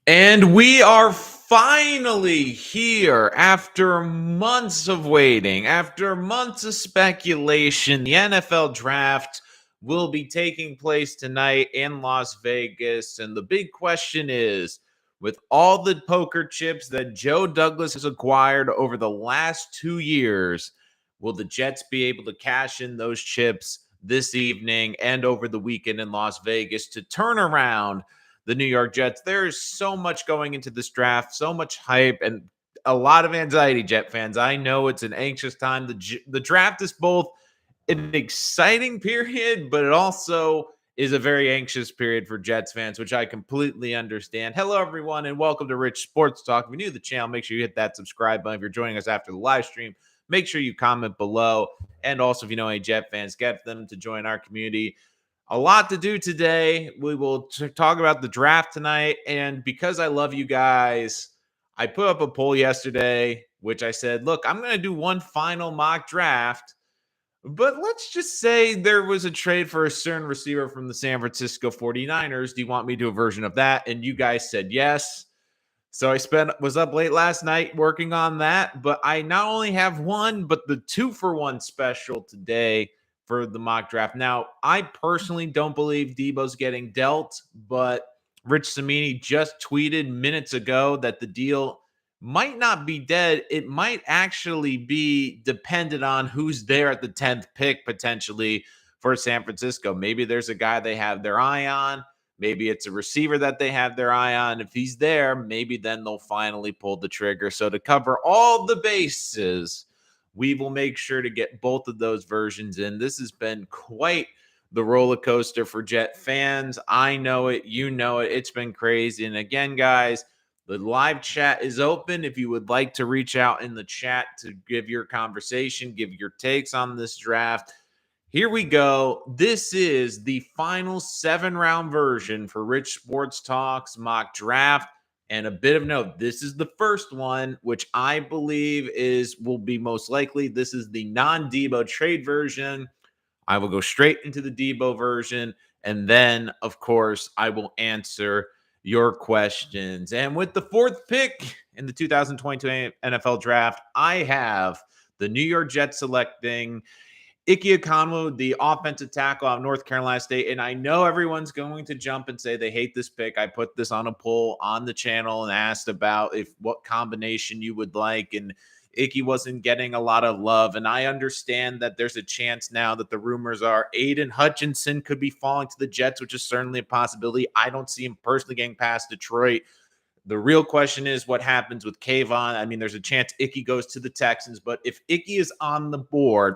And we are finally here after months of waiting, after months of speculation. The NFL draft will be taking place tonight in Las Vegas. And the big question is, with all the poker chips that Joe Douglas has acquired over the last 2 years, will the Jets be able to cash in those chips this evening and over the weekend in Las Vegas to turn around the New York Jets? There's so much going into this draft, so much hype, and a lot of anxiety, Jet fans. I know it's an anxious time. The draft is both an exciting period, but it also is a very anxious period for Jets fans, which I completely understand. Hello, everyone, and welcome to Rich Sports Talk. If you're new to the channel, make sure you hit that subscribe button. If you're joining us after the live stream, make sure you comment below. And also, if you know any Jet fans, get them to join our community. A lot to do today. We will talk about the draft tonight. And because I love you guys, I put up a poll yesterday, which I said, look, I'm going to do one final mock draft. But let's just say there was a trade for a certain receiver from the San Francisco 49ers. Do you want me to do a version of that? And you guys said yes. So was up late last night working on that, but I not only have one, but the 2-for-1 special today for the mock draft. Now, I personally don't believe Deebo's getting dealt, but Rich Samini just tweeted minutes ago that the deal might not be dead. It might actually be dependent on who's there at the 10th pick potentially for San Francisco. Maybe there's a guy they have their eye on. Maybe it's a receiver that they have their eye on. If he's there, maybe then they'll finally pull the trigger. So to cover all the bases, we will make sure to get both of those versions in. This has been quite the roller coaster for Jet fans. I know it. You know it. It's been crazy. And again, guys, the live chat is open. If you would like to reach out in the chat to give your conversation, give your takes on this draft, here we go. This is the final 7-round version for Rich Sports Talks mock draft. And a bit of note, this is the first one, which I believe will be most likely. This is the non-Deebo trade version. I will go straight into the Deebo version. And then, of course, I will answer your questions. And with the 4th pick in the 2022 NFL draft, I have the New York Jets selecting Ike Ekwonu, the offensive tackle out of North Carolina State. And I know everyone's going to jump and say they hate this pick. I put this on a poll on the channel and asked about what combination you would like. And Ike wasn't getting a lot of love. And I understand that there's a chance now that the rumors are Aiden Hutchinson could be falling to the Jets, which is certainly a possibility. I don't see him personally getting past Detroit. The real question is what happens with Kayvon. I mean, there's a chance Ike goes to the Texans, but if Ike is on the board,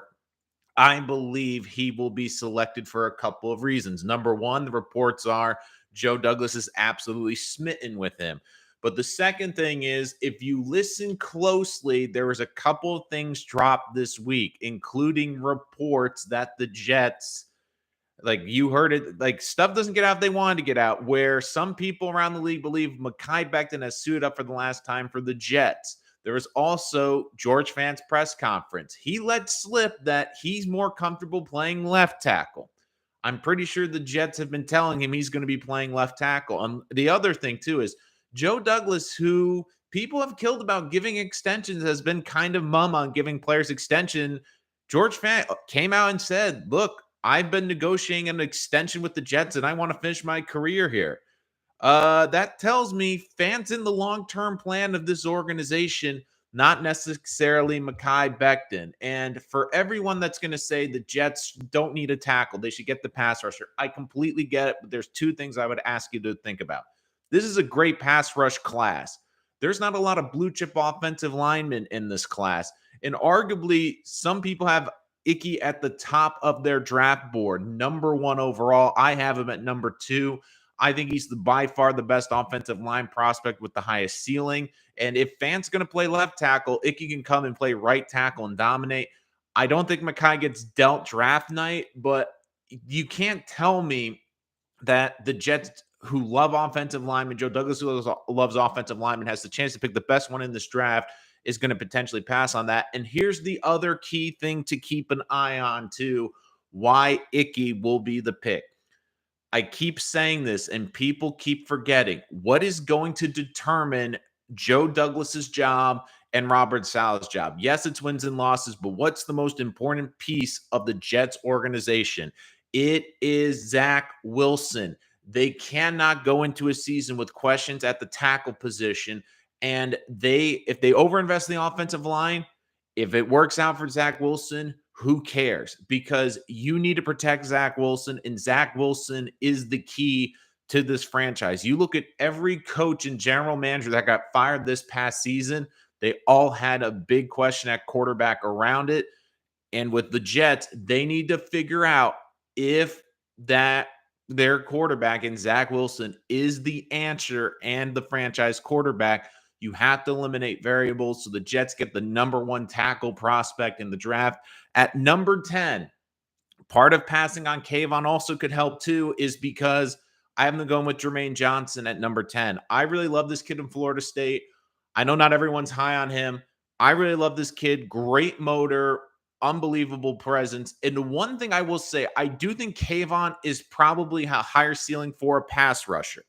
I believe he will be selected for a couple of reasons. Number one, the reports are Joe Douglas is absolutely smitten with him. But the second thing is, if you listen closely, there was a couple of things dropped this week, including reports that the Jets, like you heard it, like stuff doesn't get out they wanted to get out, where some people around the league believe Mekhi Becton has suited up for the last time for the Jets. There was also George Fant's press conference. He let slip that he's more comfortable playing left tackle. I'm pretty sure the Jets have been telling him he's going to be playing left tackle. And the other thing, too, is Joe Douglas, who people have killed about giving extensions, has been kind of mum on giving players extension. George Fant came out and said, look, I've been negotiating an extension with the Jets and I want to finish my career here. That tells me Fant's in the long-term plan of this organization, not necessarily Mekhi Becton. And for everyone that's going to say the Jets don't need a tackle, they should get the pass rusher, I completely get it, but there's two things I would ask you to think about. This is a great pass rush class. There's not a lot of blue-chip offensive linemen in this class. And arguably, some people have Ike at the top of their draft board, number 1 overall. I have him at number 2. I think he's by far the best offensive line prospect with the highest ceiling. And if Fant's going to play left tackle, Ike can come and play right tackle and dominate. I don't think Mekhi gets dealt draft night, but you can't tell me that the Jets, who love offensive linemen, Joe Douglas, who loves offensive linemen, has the chance to pick the best one in this draft, is going to potentially pass on that. And here's the other key thing to keep an eye on, too, why Ike will be the pick. I keep saying this and people keep forgetting what is going to determine Joe Douglas's job and Robert Sala's job. Yes, it's wins and losses, but what's the most important piece of the Jets organization? It is Zach Wilson. They cannot go into a season with questions at the tackle position. And if they overinvest in the offensive line, if it works out for Zach Wilson, who cares? Because you need to protect Zach Wilson, and Zach Wilson is the key to this franchise. You look at every coach and general manager that got fired this past season, they all had a big question at quarterback around it. And with the Jets, they need to figure out if their quarterback in Zach Wilson is the answer and the franchise quarterback. You have to eliminate variables so the Jets get the number one tackle prospect in the draft. At number 10, part of passing on Kayvon also could help too, is because I have them going with Jermaine Johnson at number 10. I really love this kid in Florida State. I know not everyone's high on him. I really love this kid. Great motor, unbelievable presence. And the one thing I will say, I do think Kayvon is probably a higher ceiling for a pass rusher.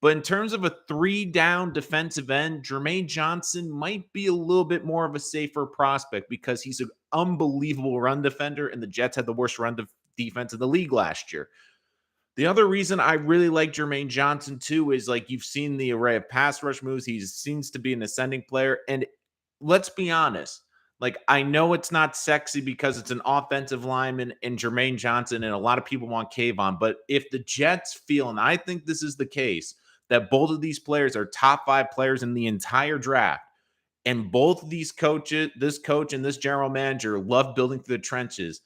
But in terms of a 3-down defensive end, Jermaine Johnson might be a little bit more of a safer prospect because he's an unbelievable run defender, and the Jets had the worst run defense in the league last year. The other reason I really like Jermaine Johnson, too, is like you've seen the array of pass rush moves. He seems to be an ascending player. And let's be honest, like I know it's not sexy because it's an offensive lineman and Jermaine Johnson, and a lot of people want Kayvon. But if the Jets feel, and I think this is the case, that both of these players are top 5 players in the entire draft, and both of these coaches, this coach and this general manager, love building through the trenches.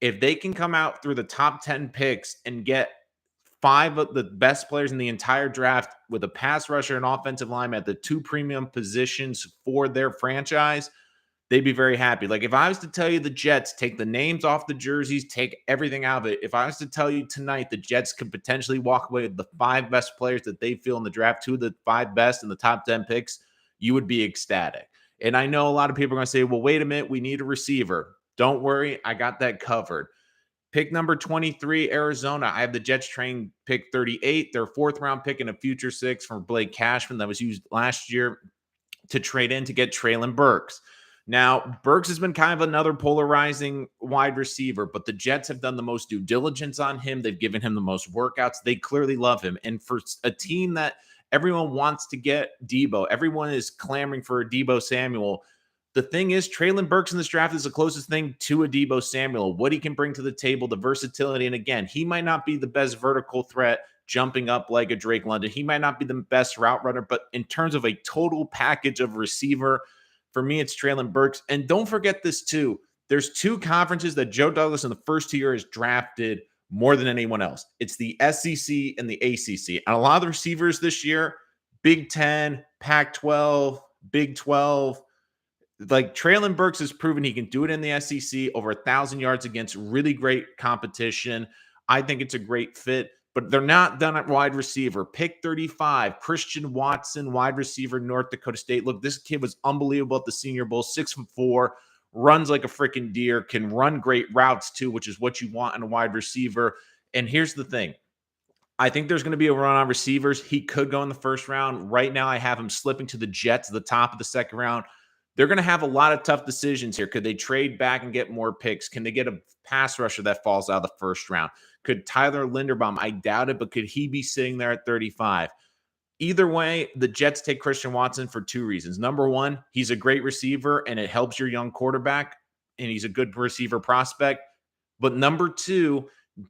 If they can come out through the top 10 picks and get 5 of the best players in the entire draft with a pass rusher and offensive lineman at the 2 premium positions for their franchise, they'd be very happy. Like if I was to tell you the Jets, take the names off the jerseys, take everything out of it. If I was to tell you tonight the Jets could potentially walk away with the 5 best players that they feel in the draft, 2 of the 5 best in the top 10 picks, you would be ecstatic. And I know a lot of people are going to say, well, wait a minute, we need a receiver. Don't worry, I got that covered. Pick number 23, Arizona. I have the Jets train pick 38, their 4th round pick and a future 6 from Blake Cashman that was used last year to trade in to get Treylon Burks. Now, Burks has been kind of another polarizing wide receiver, but the Jets have done the most due diligence on him. They've given him the most workouts. They clearly love him. And for a team that everyone wants to get Deebo, everyone is clamoring for a Deebo Samuel. The thing is, Treylon Burks in this draft is the closest thing to a Deebo Samuel, what he can bring to the table, the versatility. And again, he might not be the best vertical threat jumping up like a Drake London. He might not be the best route runner, but in terms of a total package of receiver, for me, it's Treylon Burks. And don't forget this too. There's 2 conferences that Joe Douglas in the first 2 years drafted more than anyone else. It's the SEC and the ACC. And a lot of the receivers this year, Big 10, Pac-12, Big 12, like Treylon Burks has proven he can do it in the SEC, over 1,000 yards against really great competition. I think it's a great fit, but they're not done at wide receiver. Pick 35, Christian Watson, wide receiver, North Dakota State. Look, this kid was unbelievable at the Senior Bowl, 6'4", runs like a freaking deer, can run great routes too, which is what you want in a wide receiver. And here's the thing. I think there's going to be a run on receivers. He could go in the first round. Right now, I have him slipping to the Jets at the top of the second round. They're going to have a lot of tough decisions here. Could they trade back and get more picks? Can they get a pass rusher that falls out of the first round? Could Tyler Linderbaum? I doubt it, but could he be sitting there at 35? Either way, the Jets take Christian Watson for 2 reasons. Number one, he's a great receiver, and it helps your young quarterback, and he's a good receiver prospect. But number 2,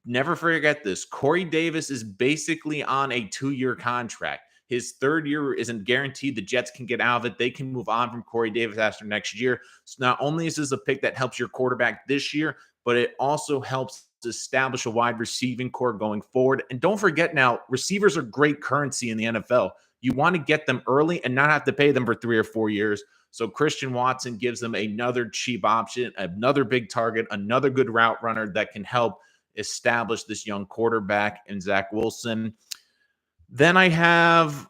never forget this. Corey Davis is basically on a 2-year contract. His 3rd year isn't guaranteed. The Jets can get out of it. They can move on from Corey Davis after next year. So not only is this a pick that helps your quarterback this year, but it also helps to establish a wide receiving core going forward. And don't forget now, receivers are great currency in the NFL. You want to get them early and not have to pay them for 3 or 4 years. So Christian Watson gives them another cheap option, another big target, another good route runner that can help establish this young quarterback in Zach Wilson. Then I have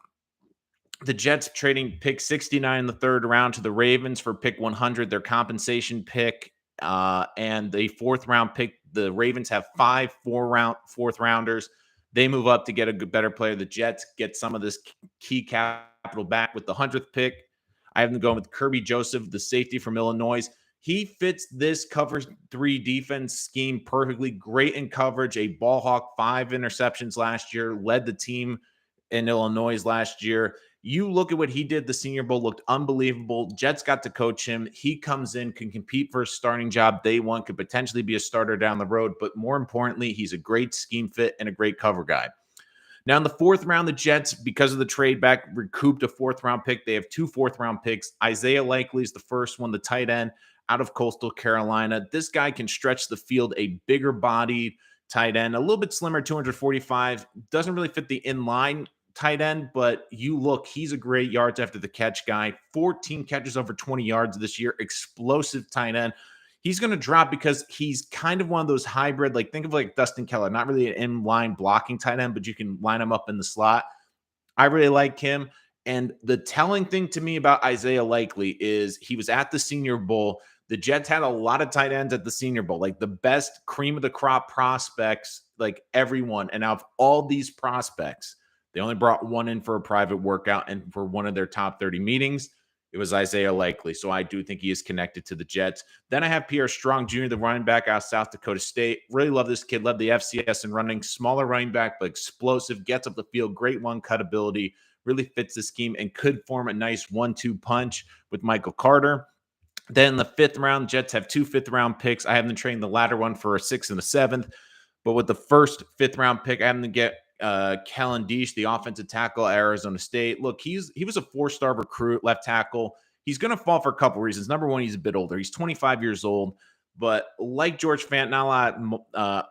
the Jets trading pick 69 in the 3rd round to the Ravens for pick 100, their compensation pick, and the 4th round pick. The Ravens have 5 4th rounders. They move up to get a good, better player. The Jets get some of this key capital back with the 100th pick. I have them going with Kirby Joseph, the safety from Illinois. He fits this cover 3 defense scheme perfectly. Great in coverage, a ball hawk, 5 interceptions last year, led the team in Illinois last year. You look at what he did, the Senior Bowl looked unbelievable. Jets got to coach him. He comes in, can compete for a starting job day one, could potentially be a starter down the road. But more importantly, he's a great scheme fit and a great cover guy. Now, in the 4th round, the Jets, because of the trade back, recouped a 4th round pick. They have 2 4th round picks. Isaiah Likely is the first one, the tight end out of Coastal Carolina. This guy can stretch the field, a bigger bodied tight end, a little bit slimmer, 245. Doesn't really fit the inline tight end, but you look, he's a great yards after the catch guy. 14 catches over 20 yards this year. Explosive tight end. He's going to drop because he's kind of one of those hybrid, like think of like Dustin Keller, not really an inline blocking tight end, but you can line him up in the slot. I really like him. And the telling thing to me about Isaiah Likely is he was at the Senior Bowl. The Jets had a lot of tight ends at the Senior Bowl, like the best cream of the crop prospects, like everyone. And out of all these prospects, they only brought one in for a private workout and for one of their top 30 meetings. It was Isaiah Likely. So I do think he is connected to the Jets. Then I have Pierre Strong Jr., the running back out of South Dakota State. Really love this kid. Led the FCS in running. Smaller running back, but explosive. Gets up the field. Great one-cut ability. Really fits the scheme and could form a nice 1-2 punch with Michael Carter. Then in the 5th round, Jets have 2 5th-round picks. I have them trading the latter one for a 6th and a 7th. But with the first 5th-round pick, I have them to get Kellen Diesch, the offensive tackle at Arizona State. Look, he was a 4-star recruit, left tackle. He's going to fall for a couple reasons. Number one, he's a bit older. He's 25 years old. But like George Fant, not a lot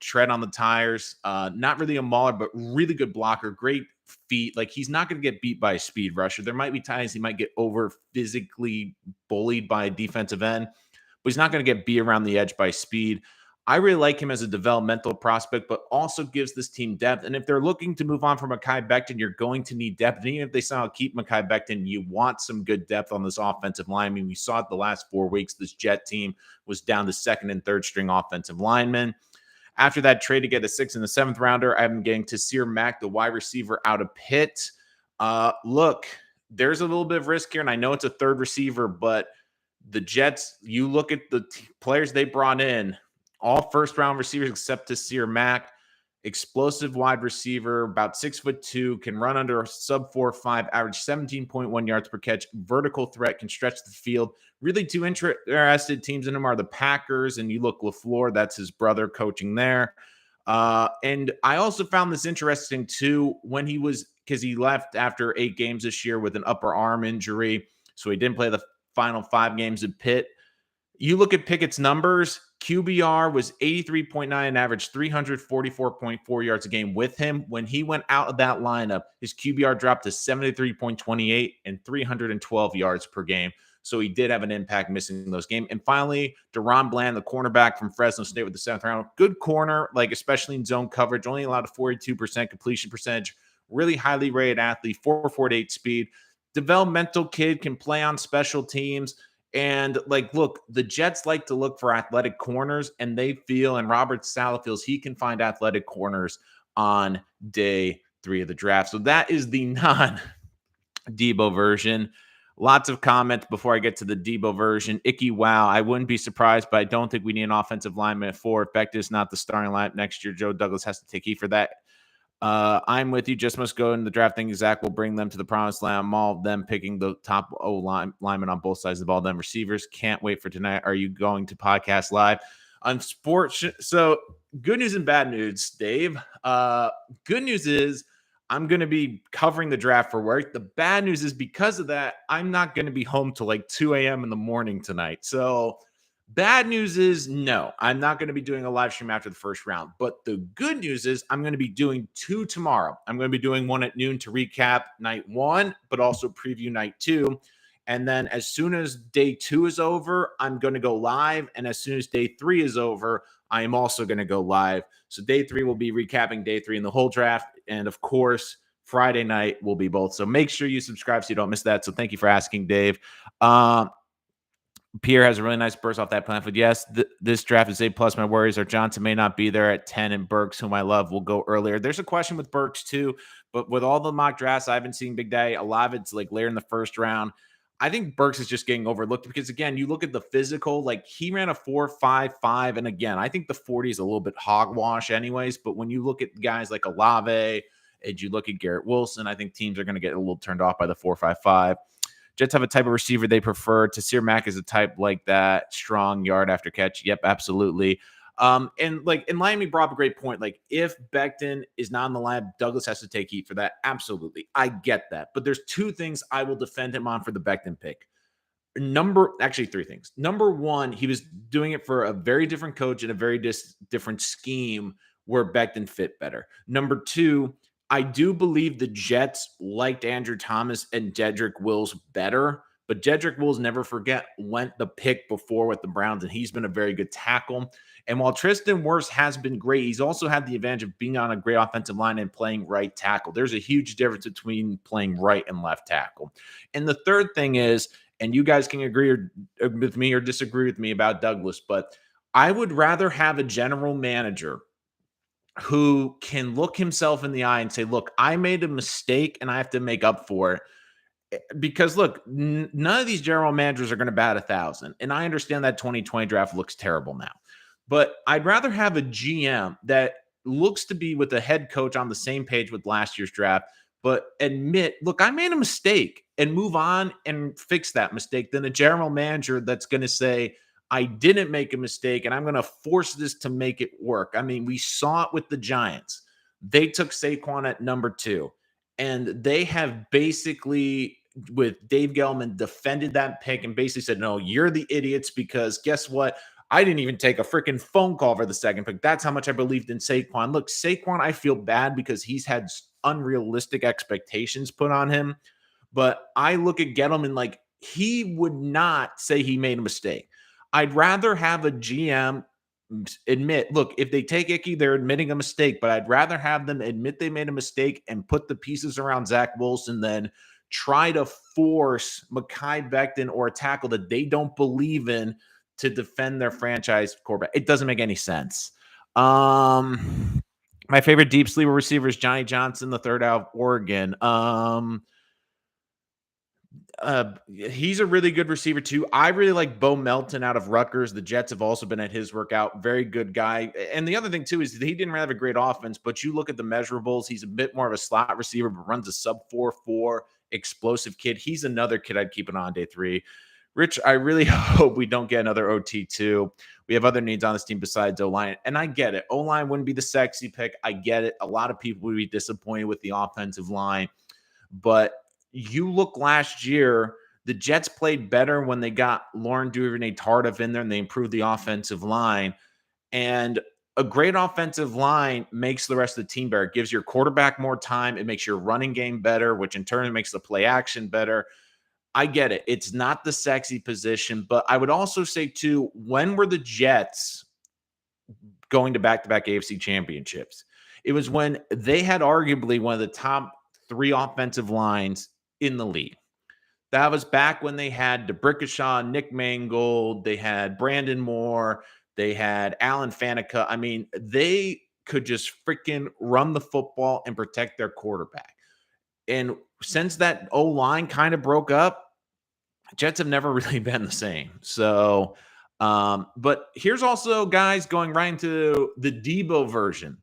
tread on the tires. Not really a mauler, but really good blocker. Great feet. Like he's not going to get beat by a speed rusher. There might be times he might get over physically bullied by a defensive end, but he's not going to get beat around the edge by speed. I really like him as a developmental prospect, but also gives this team depth. And if they're looking to move on from Mekhi Becton, you're going to need depth. And even if they somehow keep Mekhi Becton, you want some good depth on this offensive line. I mean, we saw it the last 4 weeks. This Jet team was down to 2nd and 3rd string offensive linemen. After that trade to get a 6th and a 7th rounder, I'm getting Taysir Mack, the wide receiver out of Pitt. Look, there's a little bit of risk here, and I know it's a 3rd receiver, but the Jets, you look at the players they brought in, all 1st-round receivers except Taysir Mack. Explosive wide receiver, about 6'2", can run under a sub 4.5, average 17.1 yards per catch, vertical threat, can stretch the field. Really, 2 interested teams in him are the Packers, and you look LaFleur, that's his brother coaching there. And I also found this interesting too when because he left after 8 games this year with an upper arm injury, so he didn't play the final 5 games at Pitt. You look at Pickett's numbers, QBR was 83.9 and averaged 344.4 yards a game with him. When he went out of that lineup, his QBR dropped to 73.28 and 312 yards per game. So he did have an impact missing those games. And finally, Deron Bland, the cornerback from Fresno State with the 7th round. Good corner, like especially in zone coverage, only allowed a 42% completion percentage. Really highly rated athlete, 4.48 speed. Developmental kid, can play on special teams. And like, look, the Jets like to look for athletic corners, and they feel, and Robert Saleh feels he can find athletic corners on day 3 of the draft. So that is the non-Deebo version. Lots of comments before I get to the Deebo version. Icky, wow, I wouldn't be surprised, but I don't think we need an offensive lineman at 4. If Becton is not the starting lineup next year, Joe Douglas has to take heat for that. I'm with you. Just must go in the draft thing. Zach will bring them to the promised land. I'm all of them picking the top linemen on both sides of the ball. Them receivers. Can't wait for tonight. Are you going to podcast live on sports? So good news and bad news, Dave. Good news is I'm going to be covering the draft for work. The bad news is because of that, I'm not going to be home till like 2 a.m. in the morning tonight. So bad news is no, I'm not going to be doing a live stream after the 1st round. But the good news is I'm going to be doing 2 tomorrow. I'm going to be doing one at noon to recap night 1, but also preview night 2. And then as soon as day 2 is over, I'm going to go live. And as soon as day 3 is over, I am also going to go live. So day 3 will be recapping day 3 in the whole draft. And of course, Friday night will be both. So make sure you subscribe so you don't miss that. So thank you for asking, Dave. Pierre has a really nice burst off that plan. But yes, this draft is A+. My worries are Johnson may not be there at 10, and Burks, whom I love, will go earlier. There's a question with Burks too, but with all the mock drafts I've been seeing, Big Day, a lot of it's like later in the first round. I think Burks is just getting overlooked because, again, you look at the physical, like he ran a 4.55, and again, I think the 40 is a little bit hogwash anyways, but when you look at guys like Olave and you look at Garrett Wilson, I think teams are going to get a little turned off by the 4.55. Jets have a type of receiver they prefer. Tasir Mack is a type like that, strong yard after catch. Yep, absolutely. And Miami brought up a great point. Like, if Becton is not in the lineup, Douglas has to take heat for that. Absolutely. I get that. But there's two things I will defend him on for the Becton pick. Three things. Number one, he was doing it for a very different coach and a very different scheme where Becton fit better. Number two, I do believe the Jets liked Andrew Thomas and Jedrick Wills better, but Jedrick Wills, never forget, went the pick before with the Browns, and he's been a very good tackle. And while Tristan Wirfs has been great, he's also had the advantage of being on a great offensive line and playing right tackle. There's a huge difference between playing right and left tackle. And the third thing is, and you guys can agree with me or disagree with me about Douglas, but I would rather have a general manager who can look himself in the eye and say, look, I made a mistake and I have to make up for it. Because look, none of these general managers are going to bat 1,000. And I understand that 2020 draft looks terrible now. But I'd rather have a GM that looks to be with a head coach on the same page with last year's draft, but admit, look, I made a mistake and move on and fix that mistake than a general manager that's going to say, I didn't make a mistake and I'm going to force this to make it work. I mean, we saw it with the Giants. They took Saquon at number 2, and they have basically, with Dave Gettleman, defended that pick and basically said, no, you're the idiots, because guess what? I didn't even take a freaking phone call for the second pick. That's how much I believed in Saquon. Look, Saquon, I feel bad because he's had unrealistic expectations put on him. But I look at Gettleman like he would not say he made a mistake. I'd rather have a GM admit, look, if they take Icky, they're admitting a mistake, but I'd rather have them admit they made a mistake and put the pieces around Zach Wilson than try to force Mekhi Becton or a tackle that they don't believe in to defend their franchise quarterback. It doesn't make any sense. My favorite deep sleeper receiver is Johnny Johnson, the third out of Oregon. He's a really good receiver too. I really like Bo Melton out of Rutgers. The Jets have also been at his workout. Very good guy. And the other thing too is that he didn't have a great offense, but you look at the measurables, he's a bit more of a slot receiver, but runs a sub 4.4 explosive kid. He's another kid I'd keep an eye on day 3. Rich, I really hope we don't get another OT2. We have other needs on this team besides O-line. And I get it. O-line wouldn't be the sexy pick. I get it. A lot of people would be disappointed with the offensive line. But you look last year, the Jets played better when they got Lauren Duvernay-Tardif in there and they improved the offensive line. And a great offensive line makes the rest of the team better. It gives your quarterback more time. It makes your running game better, which in turn makes the play action better. I get it. It's not the sexy position, but I would also say too, when were the Jets going to back-to-back AFC championships? It was when they had arguably one of the top 3 offensive lines in the league. That was back when they had DeBrickashaw, Nick Mangold, they had Brandon Moore, they had Alan Faneca. I mean, they could just freaking run the football and protect their quarterback. And since that O-line kind of broke up, Jets have never really been the same. So, but here's also, guys, going right into the Deebo version.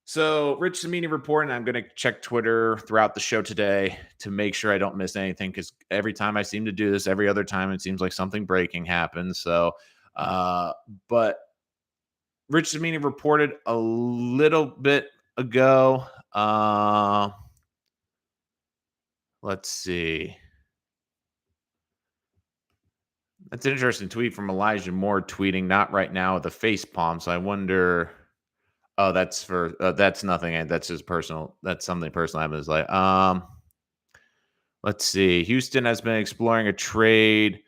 So, Rich Cimini reporting, I'm going to check Twitter throughout the show today to make sure I don't miss anything, because every time I seem to do this, every other time it seems like something breaking happens. So, but Rich Cimini reported a little bit ago. Let's see. That's an interesting tweet from Elijah Moore tweeting, not right now with a face palm. So I wonder. Oh, that's for that's nothing. That's just personal. That's something personal. I was like, let's see. Houston has been exploring a trade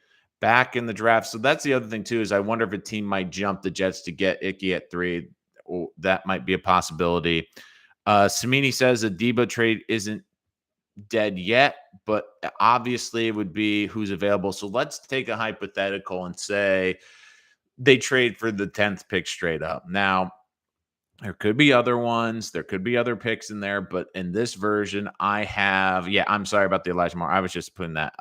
back in the draft. So that's the other thing too, is I wonder if a team might jump the Jets to get Icky at 3. That might be a possibility. Cimini says a Deebo trade isn't dead yet, but obviously it would be who's available. So let's take a hypothetical and say they trade for the 10th pick straight up. Now, there could be other ones. There could be other picks in there, but in this version, I have. Yeah, I'm sorry about the Elijah Moore. I was just putting that.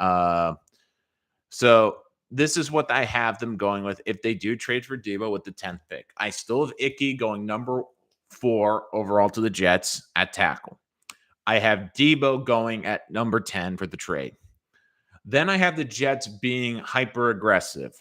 So this is what I have them going with. If they do trade for Deebo with the 10th pick, I still have Icky going number 4 overall to the Jets at tackle. I have Deebo going at number 10 for the trade. Then I have the Jets being hyper aggressive.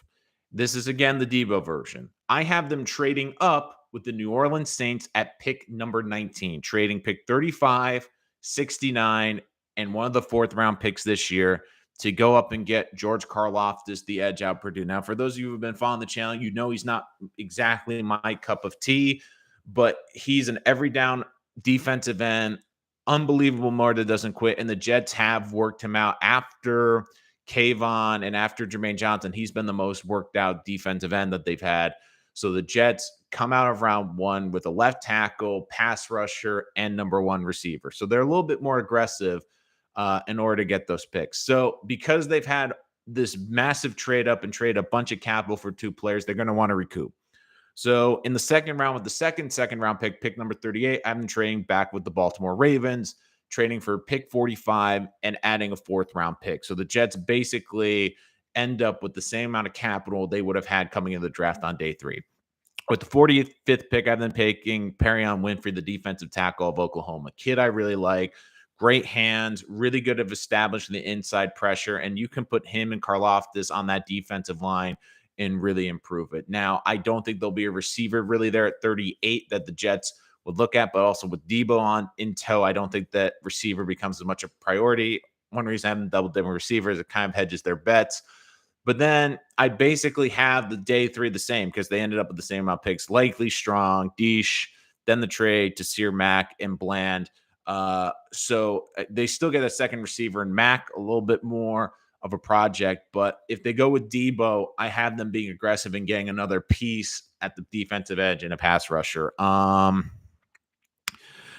This is again the Deebo version. I have them trading up with the New Orleans Saints at pick number 19, trading pick 35, 69, and one of the 4th round picks this year to go up and get George Karlaftis, the edge out Purdue. Now, for those of you who have been following the channel, you know he's not exactly my cup of tea, but he's an every down defensive end, unbelievable motor that doesn't quit. And the Jets have worked him out after Kayvon and after Jermaine Johnson. He's been the most worked out defensive end that they've had. So the Jets come out of round 1 with a left tackle, pass rusher, and number 1 receiver. So they're a little bit more aggressive in order to get those picks. So because they've had this massive trade up and trade a bunch of capital for 2 players, they're going to want to recoup. So in the second round with the second round pick number 38, I'm trading back with the Baltimore Ravens, trading for pick 45 and adding a 4th round pick. So the Jets basically end up with the same amount of capital they would have had coming into the draft on day 3. With the 45th pick, I've been picking Perrion Winfrey, the defensive tackle of Oklahoma. Kid I really like. Great hands, really good at establishing the inside pressure, and you can put him and Karlaftis on that defensive line and really improve it. Now, I don't think there'll be a receiver really there at 38 that the Jets would look at, but also with Deebo on in tow, I don't think that receiver becomes as much a priority. One reason I haven't doubled different receivers, it kind of hedges their bets. But then I basically have the day 3 the same because they ended up with the same amount of picks. Likely, Strong, Deesh, then the trade to Sear, Mack, and Bland. So they still get a second receiver and Mack, a little bit more of a project. But if they go with Deebo, I have them being aggressive and getting another piece at the defensive edge and a pass rusher. I'm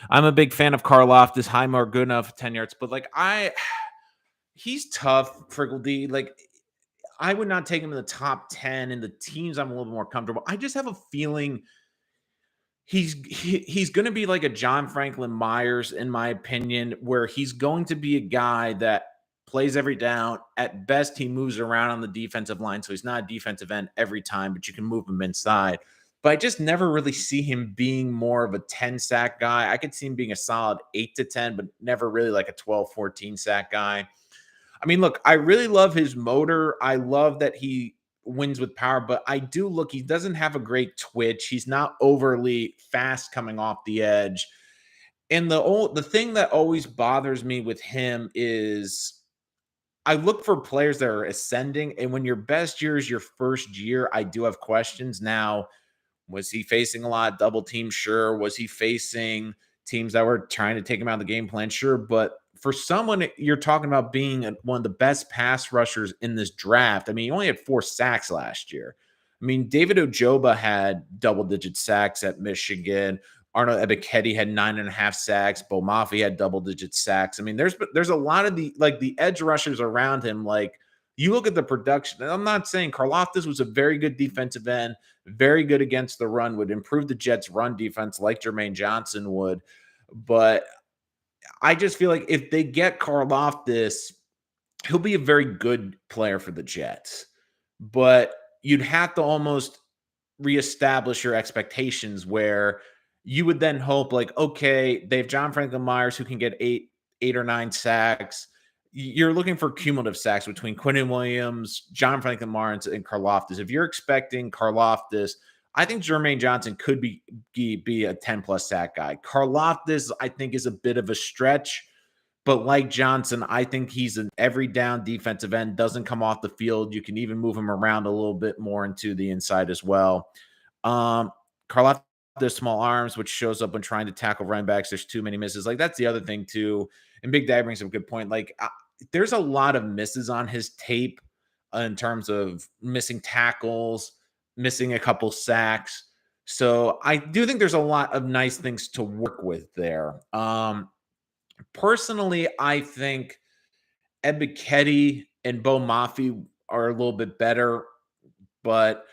a big fan of Karlaftis. Highmore, good enough, 10 yards. But he's tough, Friggle D. I would not take him in the top 10, and the teams I'm a little bit more comfortable. I just have a feeling he's going to be like a John Franklin Myers, in my opinion, where he's going to be a guy that plays every down. At best, he moves around on the defensive line, so he's not a defensive end every time, but you can move him inside. But I just never really see him being more of a 10-sack guy. I could see him being a solid 8 to 10, but never really like a 12, 14-sack guy. I mean, look, I really love his motor. I love that he wins with power, but he doesn't have a great twitch. He's not overly fast coming off the edge. And the thing that always bothers me with him is I look for players that are ascending, and when your best year is your first year, I do have questions. Now, was he facing a lot of double teams? Sure. Was he facing teams that were trying to take him out of the game plan? Sure. But for someone, you're talking about being one of the best pass rushers in this draft. I mean, he only had 4 sacks last year. I mean, David Ojoba had double-digit sacks at Michigan. Arnold Ebiketie had 9.5 sacks. Bo Mafi had double-digit sacks. I mean, there's a lot of the edge rushers around him. You look at the production, and I'm not saying Karlaftis was a very good defensive end, very good against the run, would improve the Jets' run defense like Jermaine Johnson would. But I just feel like if they get Karlaftis, he'll be a very good player for the Jets. But you'd have to almost reestablish your expectations where you would then hope okay, they have John Franklin Myers who can get eight or 9 sacks. You're looking for cumulative sacks between Quinnen Williams, John Franklin Myers, and Karlaftis. If you're expecting Karlaftis, I think Jermaine Johnson could be a 10-plus sack guy. Karlaftis, I think, is a bit of a stretch. But like Johnson, I think he's an every down defensive end, doesn't come off the field. You can even move him around a little bit more into the inside as well. Karlaftis has small arms, which shows up when trying to tackle running backs. There's too many misses. That's the other thing too. And Big Dad brings up a good point. There's a lot of misses on his tape in terms of missing tackles, missing a couple sacks. So I do think there's a lot of nice things to work with there. Personally, I think Ebiketie and Bo Mafi are a little bit better, but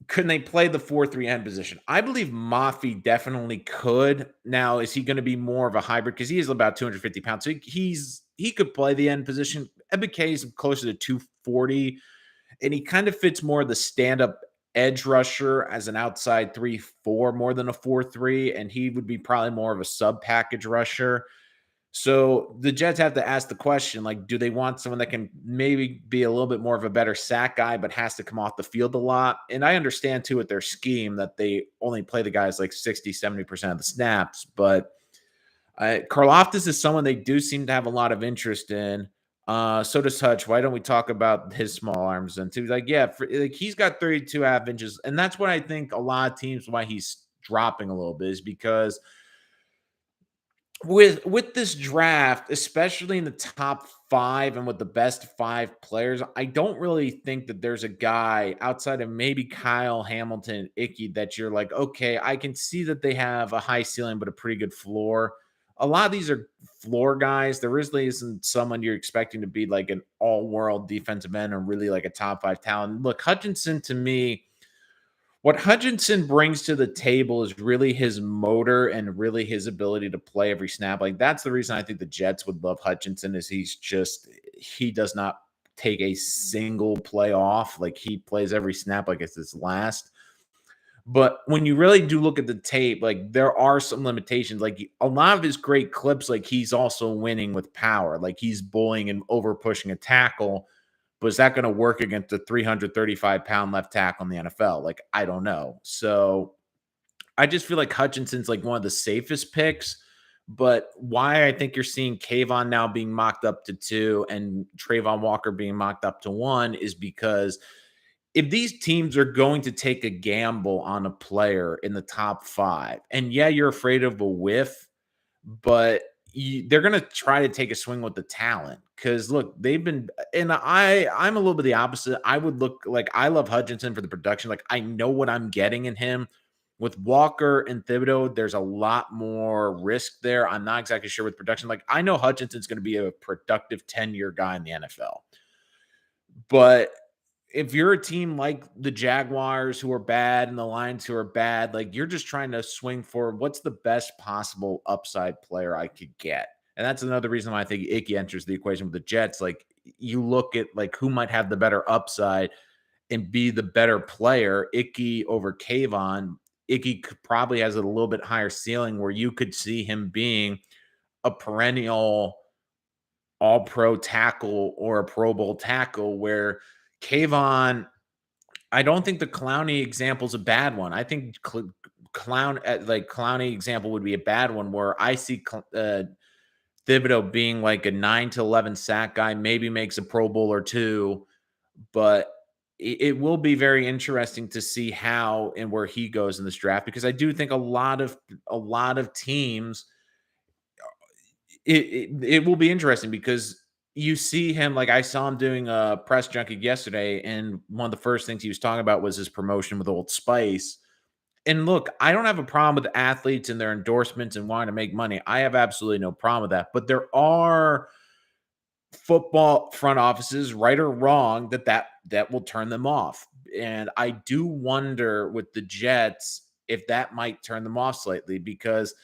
couldn't they play the 4-3 end position? I believe Mafi definitely could. Now, is he going to be more of a hybrid? Because he is about 250 pounds. So he could play the end position. Ebiketie is closer to 240, and he kind of fits more of the stand-up edge rusher as an outside 3-4 more than a 4-3, and he would be probably more of a sub package rusher. So the Jets have to ask the question, like, do they want someone that can maybe be a little bit more of a better sack guy, but has to come off the field a lot? And I understand too with their scheme that they only play the guys like 60, 70% of the snaps. But Karlaftis is someone they do seem to have a lot of interest in. So does Hutch. Why don't we talk about his small arms? And so he's like, yeah, like he's got 32.5 inches. And that's what I think a lot of teams, why he's dropping a little bit is because with this draft, especially in the top 5 and with the best 5 players, I don't really think that there's a guy outside of maybe Kyle Hamilton, Icky, that you're like, okay, I can see that they have a high ceiling but a pretty good floor. A lot of these are floor guys. There really isn't someone you're expecting to be like an all-world defensive end or really like a top 5 talent. Look, Hutchinson to me, what Hutchinson brings to the table is really his motor and really his ability to play every snap. Like that's the reason I think the Jets would love Hutchinson is he does not take a single play off. Like he plays every snap like it's his last. But when you really do look at the tape, like there are some limitations. Like a lot of his great clips, like he's also winning with power. Like he's bullying and over pushing a tackle, but is that going to work against a 335-pound left tackle in the NFL? Like, I don't know. So I just feel like Hutchinson's like one of the safest picks. But why I think you're seeing Kayvon now being mocked up to 2 and Trayvon Walker being mocked up to 1 is because if these teams are going to take a gamble on a player in the top 5, and yeah, you're afraid of a whiff, but they're going to try to take a swing with the talent because look, they've been, and I'm a little bit the opposite. I would look like I love Hutchinson for the production. Like I know what I'm getting in him. With Walker and Thibodeau, there's a lot more risk there. I'm not exactly sure with production. Like I know Hutchinson's going to be a productive 10-year guy in the NFL, but if you're a team like the Jaguars who are bad and the Lions who are bad, like you're just trying to swing for what's the best possible upside player I could get. And that's another reason why I think Icky enters the equation with the Jets. Like you look at like who might have the better upside and be the better player, Icky over Kayvon. Icky probably has a little bit higher ceiling where you could see him being a perennial all pro tackle or a Pro Bowl tackle where Kayvon, I don't think the Clowney example is a bad one. I think Clowney example would be a bad one where I see Thibodeau being like a 9 to 11 sack guy, maybe makes a Pro Bowl or 2, but it will be very interesting to see how and where he goes in this draft because I do think a lot of teams it will be interesting because you see him like I saw him doing a press junket yesterday, and one of the first things he was talking about was his promotion with Old Spice. And look, I don't have a problem with athletes and their endorsements and wanting to make money. I have absolutely no problem with that. But there are football front offices, right or wrong, that will turn them off. And I do wonder with the Jets if that might turn them off slightly because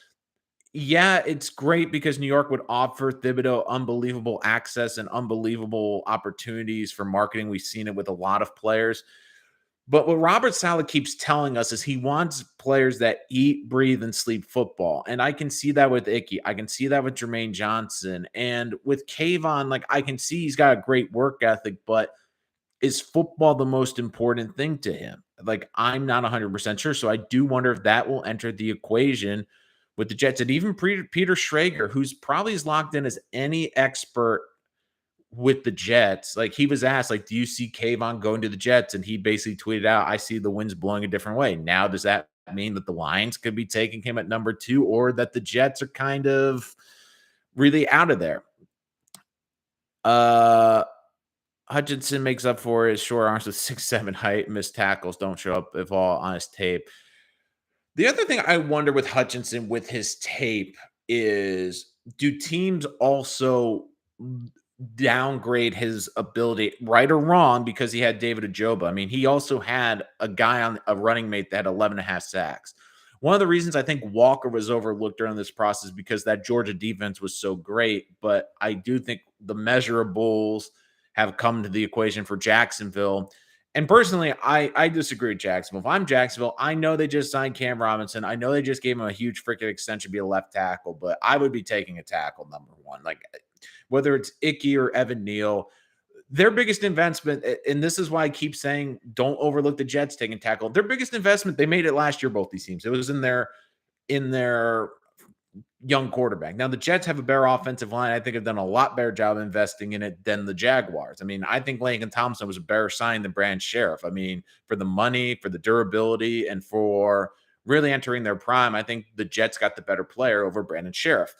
yeah, it's great because New York would offer Thibodeau unbelievable access and unbelievable opportunities for marketing. We've seen it with a lot of players. But what Robert Saleh keeps telling us is he wants players that eat, breathe, and sleep football. And I can see that with Icky. I can see that with Jermaine Johnson. And with Kayvon, like I can see he's got a great work ethic, but is football the most important thing to him? Like, I'm not 100% sure. So I do wonder if that will enter the equation with the Jets. And even Peter Schrager, who's probably as locked in as any expert with the Jets, like he was asked, like, do you see Kayvon going to the Jets? And he basically tweeted out, I see the winds blowing a different way. Now, does that mean that the Lions could be taking him at number 2 or that the Jets are kind of really out of there? Hutchinson makes up for his short arms with 6'7" height, missed tackles don't show up if all on his tape. The other thing I wonder with Hutchinson with his tape is do teams also downgrade his ability, right or wrong, because he had David Ajoba? I mean, he also had a guy on a running mate that had 11 and a half sacks. One of the reasons I think Walker was overlooked during this process because that Georgia defense was so great, but I do think the measurables have come to the equation for Jacksonville. And personally, I disagree with Jacksonville. If I'm Jacksonville, I know they just signed Cam Robinson. I know they just gave him a huge freaking extension to be a left tackle, but I would be taking a tackle number one. Like whether it's Icky or Evan Neal, their biggest investment, and this is why I keep saying don't overlook the Jets taking tackle. Their biggest investment, they made it last year, both these teams. It was in their young quarterback. Now, the Jets have a better offensive line. I think have done a lot better job investing in it than the Jaguars. I mean, I think Laken Thompson was a better sign than Brand Sheriff. I mean, for the money, for the durability, and for really entering their prime, I think the Jets got the better player over Brandon Sheriff.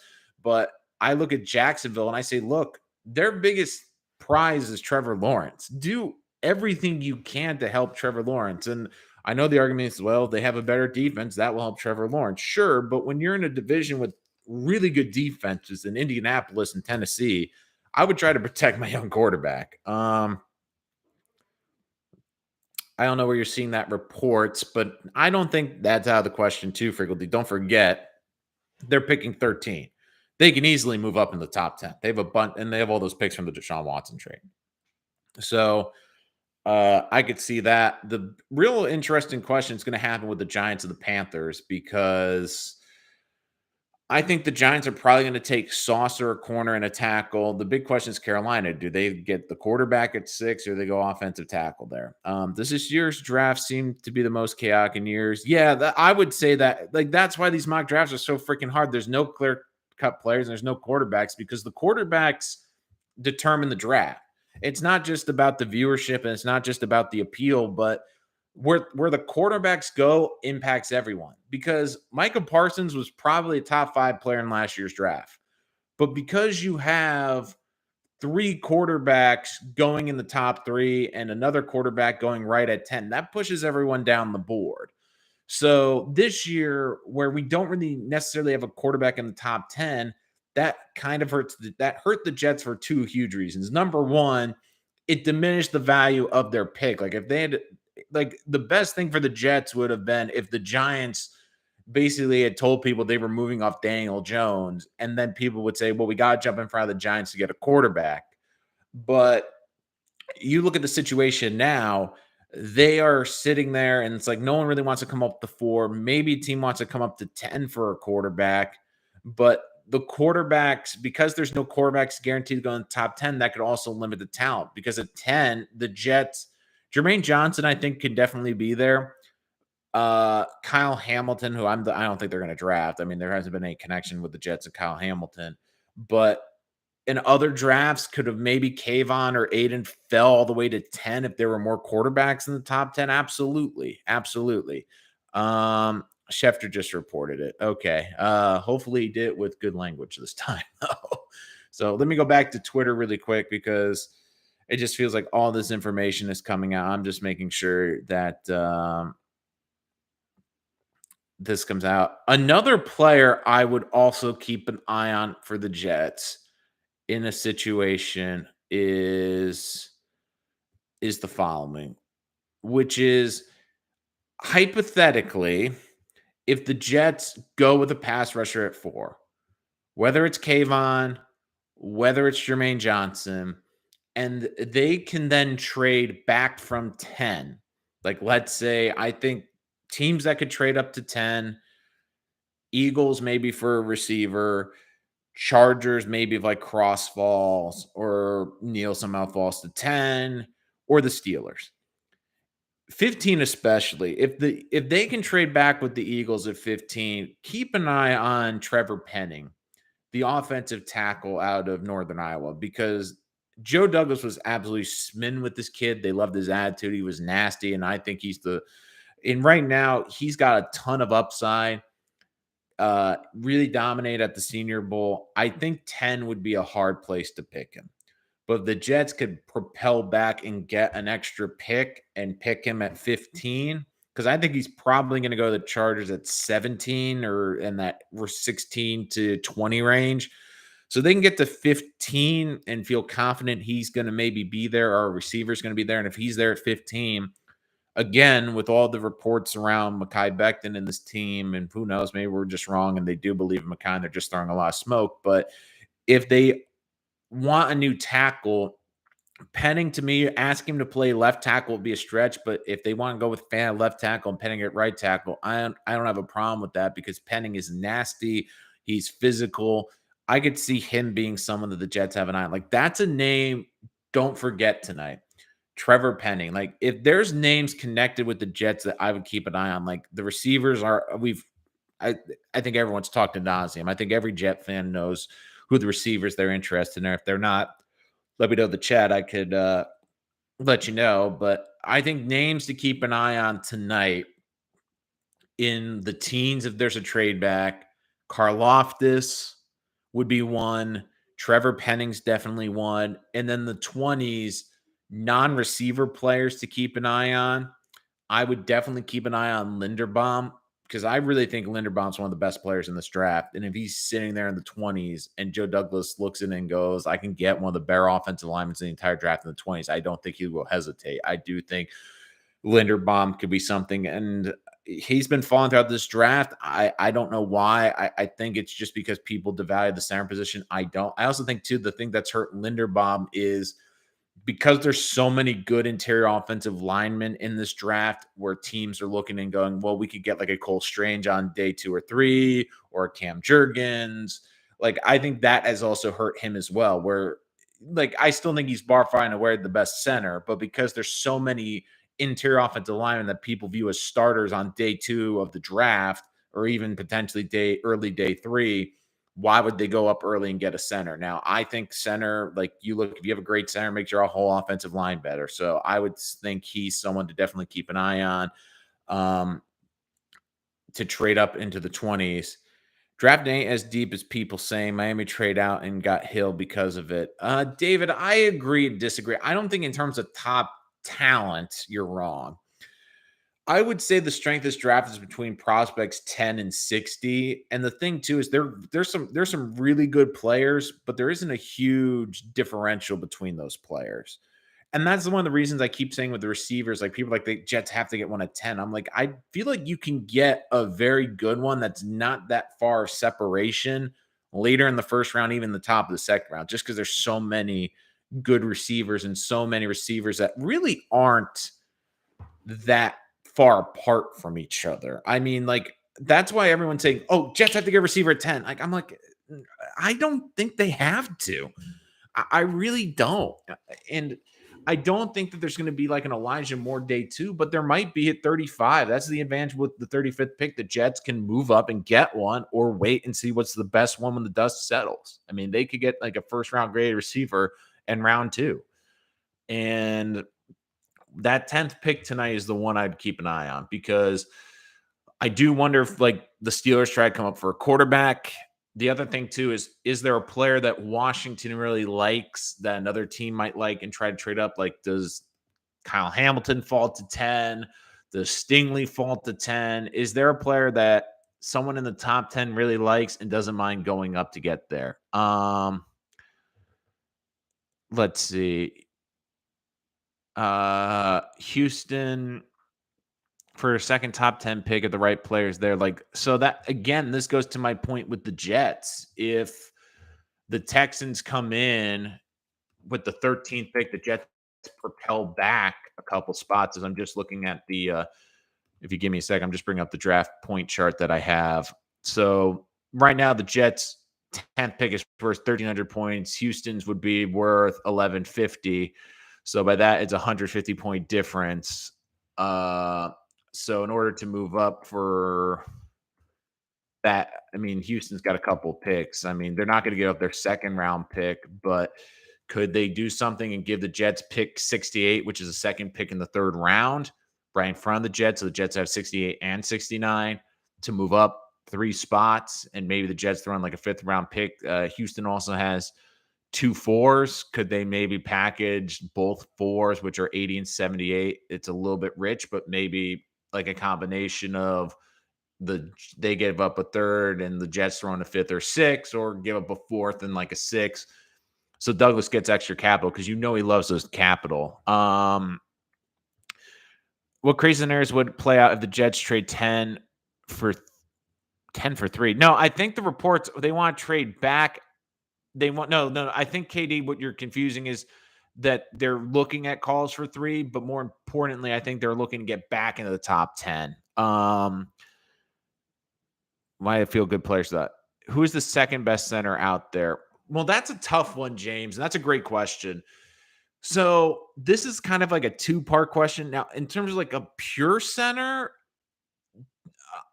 But I look at Jacksonville and I say, look, their biggest prize is Trevor Lawrence. Do everything you can to help Trevor Lawrence. And I know the argument is, well, they have a better defense. That will help Trevor Lawrence. Sure. But when you're in a division with really good defenses in Indianapolis and Tennessee, I would try to protect my young quarterback. I don't know where you're seeing that reports, but I don't think that's out of the question too frequently. Don't forget, they're picking 13. They can easily move up in the top 10. They have a bunch, and they have all those picks from the Deshaun Watson trade. So I could see that. The real interesting question is going to happen with the Giants and the Panthers because I think the Giants are probably going to take Saucer, a corner, and a tackle. The big question is Carolina. Do they get the quarterback at 6 or they go offensive tackle there? This year's draft seemed to be the most chaotic in years. Yeah, I would say that. Like that's why these mock drafts are so freaking hard. There's no clear-cut players and there's no quarterbacks because the quarterbacks determine the draft. It's not just about the viewership and it's not just about the appeal, but where the quarterbacks go impacts everyone because Micah Parsons was probably a top 5 player in last year's draft. But because you have 3 quarterbacks going in the top 3 and another quarterback going right at 10, that pushes everyone down the board. So this year, where we don't really necessarily have a quarterback in the top 10, that kind of hurt the Jets for 2 huge reasons. Number one, it diminished the value of their pick. Like if they had like the best thing for the Jets would have been if the Giants basically had told people they were moving off Daniel Jones, and then people would say, well, we got to jump in front of the Giants to get a quarterback. But you look at the situation now, they are sitting there, and it's like no one really wants to come up to 4. Maybe a team wants to come up to 10 for a quarterback, but the quarterbacks, because there's no quarterbacks guaranteed to go in the top 10, that could also limit the talent. Because at 10, the Jets, Jermaine Johnson, I think, can definitely be there. Kyle Hamilton, who I don't think they're going to draft. I mean, there hasn't been any connection with the Jets and Kyle Hamilton, but in other drafts, could have maybe Kayvon or Aiden fell all the way to 10 if there were more quarterbacks in the top 10. Absolutely. Absolutely. Schefter just reported it. Okay. Hopefully he did it with good language this time. So let me go back to Twitter really quick because it just feels like all this information is coming out. I'm just making sure that this comes out. Another player I would also keep an eye on for the Jets in a situation is the following, which is hypothetically, if the Jets go with a pass rusher at 4, whether it's Kayvon, whether it's Jermaine Johnson, and they can then trade back from 10. Like, let's say, I think teams that could trade up to 10, Eagles maybe for a receiver, Chargers maybe if like Cross falls or Neal somehow falls to 10, or the Steelers. 15 especially. If they can trade back with the Eagles at 15, keep an eye on Trevor Penning, the offensive tackle out of Northern Iowa, because Joe Douglas was absolutely smitten with this kid. They loved his attitude. He was nasty, and I think and right now he's got a ton of upside. Really dominate at the Senior Bowl. I think 10 would be a hard place to pick him. But if the Jets could propel back and get an extra pick and pick him at 15, because I think he's probably going to go to the Chargers at 17 or in that 16 to 20 range. So they can get to 15 and feel confident he's going to maybe be there, or a receiver's going to be there. And if he's there at 15, again, with all the reports around Mekhi Becton and this team, and who knows, maybe we're just wrong and they do believe in Mekhi and they're just throwing a lot of smoke. But if they want a new tackle, Penning, to me, ask him to play left tackle would be a stretch, but if they want to go with Fan left tackle and Penning at right tackle, I don't have a problem with that because Penning is nasty. He's physical. I could see him being someone that the Jets have an eye on. Like, that's a name. Don't forget tonight. Trevor Penning. Like, if there's names connected with the Jets that I would keep an eye on, like the receivers are I think everyone's talked to nauseam. I think every Jet fan knows who the receivers they're interested in are. If they're not, let me know in the chat. I could let you know. But I think names to keep an eye on tonight in the teens, if there's a trade back, Karlaftis would be one. Trevor Penning's definitely one. And then the 20s, non-receiver players to keep an eye on. I would definitely keep an eye on Linderbaum because I really think Linderbaum's one of the best players in this draft. And if he's sitting there in the 20s and Joe Douglas looks in and goes, I can get one of the better offensive linemen in the entire draft in the 20s, I don't think he will hesitate. I do think Linderbaum could be something. And he's been falling throughout this draft. I don't know why. I think it's just because people devalue the center position. I don't. I also think, too, the thing that's hurt Linderbaum is because there's so many good interior offensive linemen in this draft where teams are looking and going, well, we could get like a Cole Strange on day 2 or 3 or a Cam Jurgens. Like, I think that has also hurt him as well, where like, I still think he's bar far and away the best center, but because there's so many interior offensive linemen that people view as starters on day 2 of the draft, or even potentially early day 3, why would they go up early and get a center? Now, I think center, like you look, if you have a great center, makes your whole offensive line better. So I would think he's someone to definitely keep an eye on to trade up into the 20s. Draft ain't as deep as people saying. Miami trade out and got Hill because of it. David, I agree and disagree. I don't think in terms of top talent, you're wrong. I would say the strength of this draft is between prospects 10 and 60. And the thing too is there's some really good players, but there isn't a huge differential between those players. And that's one of the reasons I keep saying with the receivers, like people like the Jets have to get one at 10. I'm like, I feel like you can get a very good one that's not that far separation later in the first round, even the top of the second round, just because there's so many good receivers and so many receivers that really aren't that far apart from each other. I mean, like, that's why everyone's saying, oh, Jets have to get a receiver at 10. Like, I'm like, I don't think they have to. I really don't. And I don't think that there's going to be like an Elijah Moore day 2, but there might be at 35. That's the advantage with the 35th pick. The Jets can move up and get one or wait and see what's the best one when the dust settles. I mean, they could get like a first round graded receiver in round 2. And that 10th pick tonight is the one I'd keep an eye on because I do wonder if like the Steelers try to come up for a quarterback. The other thing too is there a player that Washington really likes that another team might like and try to trade up? Like, does Kyle Hamilton fall to 10? Does Stingley fall to 10? Is there a player that someone in the top 10 really likes and doesn't mind going up to get there? Let's see. Houston for a second top 10 pick of the right players there. Like, so that again, this goes to my point with the Jets. If the Texans come in with the 13th pick, the Jets propel back a couple spots. As I'm just looking at the, if you give me a sec, I'm just bringing up the draft point chart that I have. So right now, the Jets 10th pick is worth 1,300 points. Houston's would be worth 1,150. So by that, it's a 150 point difference. So in order to move up for that, I mean, Houston's got a couple picks. I mean, they're not going to get up their second round pick, but could they do something and give the Jets pick 68, which is a second pick in the third round, right in front of the Jets? So the Jets have 68 and 69 to move up 3 spots, and maybe the Jets throw in like a 5th round pick. Houston also has 2 4s. Could they maybe package both 4s, which are 80 and 78? It's a little bit rich, but maybe like a combination of they give up a third and the Jets throw in a fifth or sixth, or give up a fourth and like a sixth. So Douglas gets extra capital because he loves those capital. What crazy scenarios would play out if the Jets trade 10 for 3? No, I think the reports, they want to trade back. They want no. I think, KD, what you're confusing is that they're looking at calls for 3, but more importantly, I think they're looking to get back into the top 10. Why I feel good players that. Who is the second best center out there? Well, that's a tough one, James, and that's a great question. So this is kind of like a 2-part question. Now, in terms of like a pure center,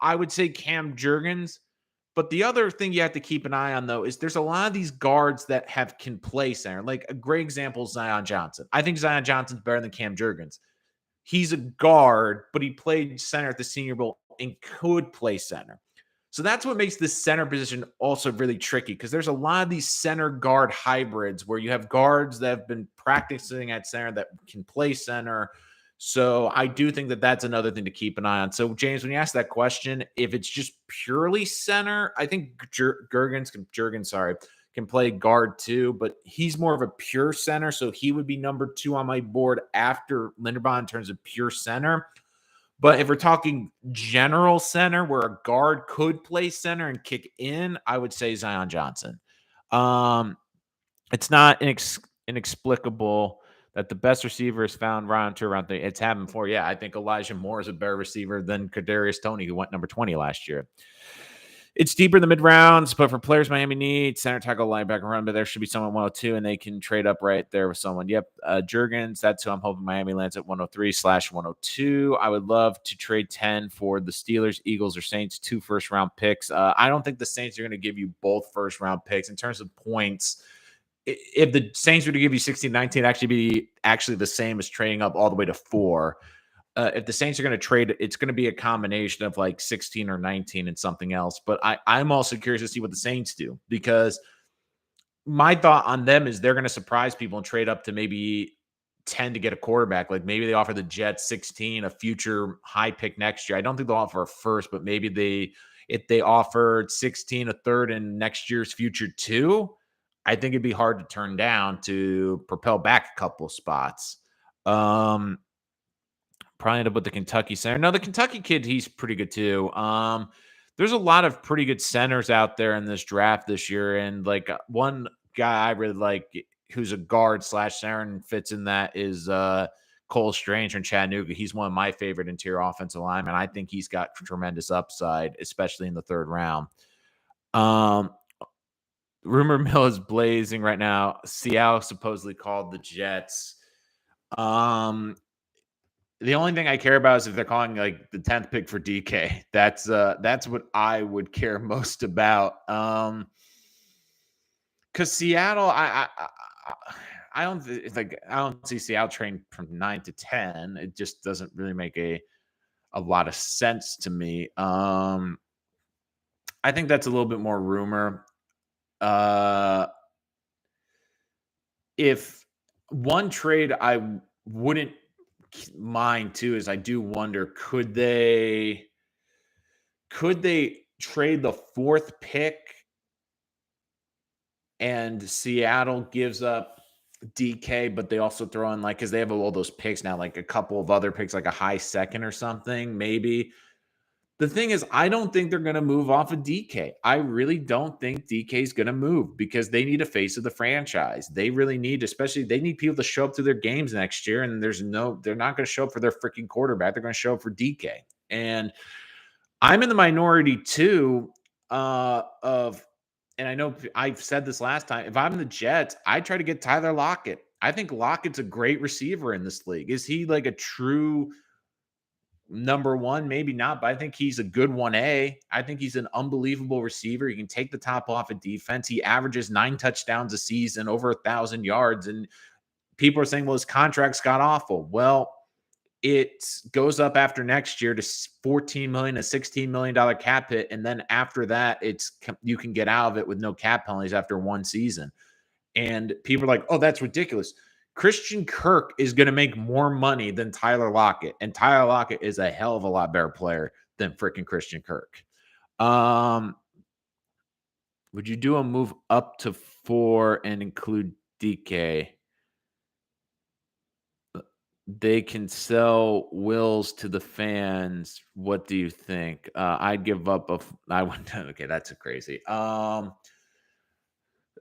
I would say Cam Jurgens. But the other thing you have to keep an eye on, though, is there's a lot of these guards that can play center. Like a great example is Zion Johnson. I think Zion Johnson's better than Cam Jurgens. He's a guard, but he played center at the Senior Bowl and could play center. So that's what makes this center position also really tricky, because there's a lot of these center guard hybrids where you have guards that have been practicing at center that can play center. So I do think that that's another thing to keep an eye on. So, James, when you ask that question, if it's just purely center, I think Jurgens can play guard too, but he's more of a pure center. So he would be number 2 on my board after Linderbaum in terms of pure center. But if we're talking general center where a guard could play center and kick in, I would say Zion Johnson. It's not inexplicable that the best receiver is found round 2, round 3. It's happened before. Yeah, I think Elijah Moore is a better receiver than Kadarius Toney, who went number 20 last year. It's deeper in the mid-rounds, but for players Miami needs, center, tackle, linebacker, run, but there should be someone 102, and they can trade up right there with someone. Yep, Jurgens, that's who I'm hoping Miami lands at 103/102. I would love to trade 10 for the Steelers, Eagles, or Saints, 2 first-round picks. I don't think the Saints are going to give you both first-round picks. In terms of points, if the Saints were to give you 16-19, it'd actually be the same as trading up all the way to 4. If the Saints are going to trade, it's going to be a combination of like 16 or 19 and something else. But I'm also curious to see what the Saints do, because my thought on them is they're going to surprise people and trade up to maybe 10 to get a quarterback. Like maybe they offer the Jets 16, a future high pick next year. I don't think they'll offer a first, but maybe if they offered 16, a third, and next year's future 2, I think it'd be hard to turn down to propel back a couple spots. Probably end up with the Kentucky center. No, the Kentucky kid, he's pretty good too. There's a lot of pretty good centers out there in this draft this year. And like one guy I really like who's a guard / center and fits in that is Cole Strange from Chattanooga. He's one of my favorite interior offensive linemen. I think he's got tremendous upside, especially in the 3rd round. Rumor mill is blazing right now. Seattle supposedly called the Jets. The only thing I care about is if they're calling like the 10th pick for DK. That's what I would care most about. Because Seattle, I don't see Seattle trading from 9 to 10. It just doesn't really make a lot of sense to me. I think that's a little bit more rumor. If one trade I wouldn't mind too is I do wonder, could they trade the 4th pick and Seattle gives up DK, but they also throw in because they have all those picks now, like a couple of other picks, like a high 2nd or something, maybe. The thing is, I don't think they're going to move off of DK. I really don't think DK is going to move because they need a face of the franchise. They really need, they need people to show up to their games next year. And they're not going to show up for their freaking quarterback. They're going to show up for DK. And I'm in the minority too and I know I've said this last time, if I'm the Jets, I try to get Tyler Lockett. I think Lockett's a great receiver in this league. Is he like a true number 1? Maybe not, but I think he's a good 1A. I think he's an unbelievable receiver. He can take the top off of defense. He averages 9 touchdowns a season, over 1,000 yards. And people are saying, well, his contract's got awful. Well, it goes up after next year to $14 million, a $16 million cap hit. And then after that, you can get out of it with no cap penalties after 1 season. And people are like, oh, that's ridiculous. Christian Kirk is going to make more money than Tyler Lockett. And Tyler Lockett is a hell of a lot better player than freaking Christian Kirk. Um, would you do a move up to 4 and include DK? They can sell wills to the fans. What do you think? I'd give up I would okay, that's a crazy.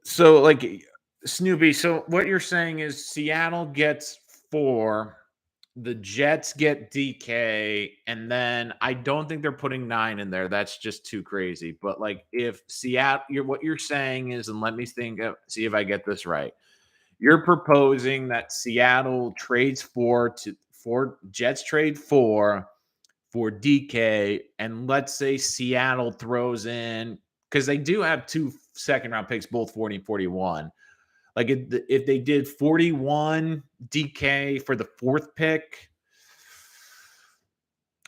So like Snoopy, so what you're saying is Seattle gets 4, the Jets get DK, and then I don't think they're putting 9 in there. That's just too crazy. But like if Seattle, what you're saying is, and let me see if I get this right. You're proposing that Seattle trades for Jets trade for DK, and let's say Seattle throws in because they do have 2 second round picks, both 40 and 41. Like if they did 41 DK for the 4th pick,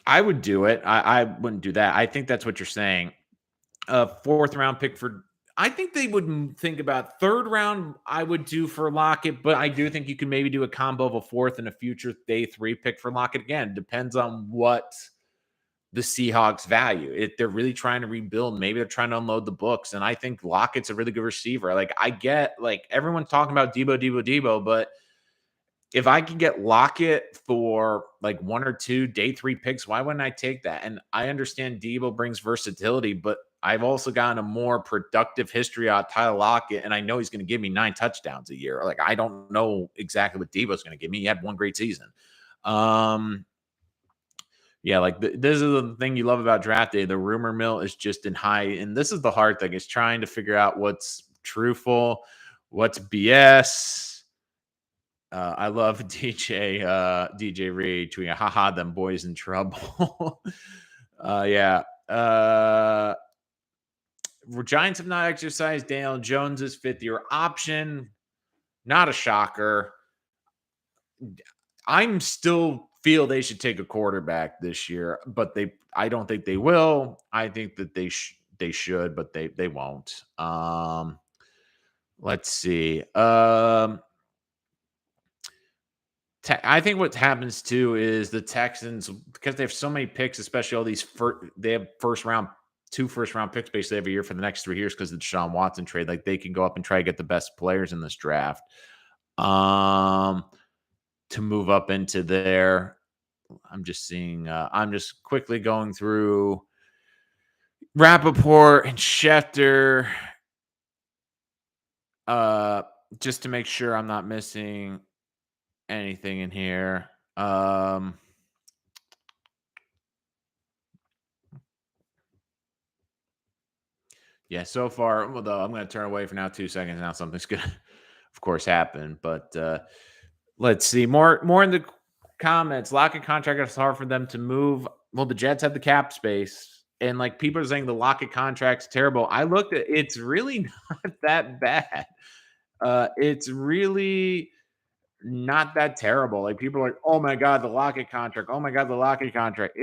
I would do it. I wouldn't do that. I think that's what you're saying. A 4th round pick for. I think they would think about 3rd round. I would do for Lockett, but I do think you can maybe do a combo of a 4th and a future day 3 pick for Lockett. Again, depends on what the Seahawks value. If they're really trying to rebuild, maybe they're trying to unload the books. And I think Lockett's a really good receiver. Like I get, like everyone's talking about Deebo, but if I could get Lockett for like 1 or 2 day 3 picks, why wouldn't I take that? And I understand Deebo brings versatility, but I've also gotten a more productive history out of Tyler Lockett, and I know he's going to give me 9 touchdowns a year. Like I don't know exactly what Deebo's going to give me. He had one great season. Yeah, like this is the thing you love about draft day. The rumor mill is just in high, and this is the hard thing: is trying to figure out what's truthful, what's BS. I love DJ Reed tweeting, haha, them boys in trouble. Yeah. Giants have not exercised Daniel Jones's 5th-year option. Not a shocker. I'm still feel they should take a quarterback this year, but I don't think they will. I think that they should, but they won't. Let's see. I think what happens too is the Texans, because they have so many picks, especially all these they have 2 first-round picks basically every year for the next 3 years because of the Deshaun Watson trade. Like they can go up and try to get the best players in this draft. To move up into there. I'm just quickly going through Rappaport and Schefter just to make sure I'm not missing anything in here. Yeah, so far, although I'm going to turn away for now 2 seconds. Now something's going to, of course, happen. But let's see. More in the comments. Lockett contract is hard for them to move. Well, the Jets have the cap space. And like people are saying the Lockett contract's terrible. I looked at it's really not that bad. It's really not that terrible. Like people are like, oh my God, the Lockett contract. Oh my God, the Lockett contract.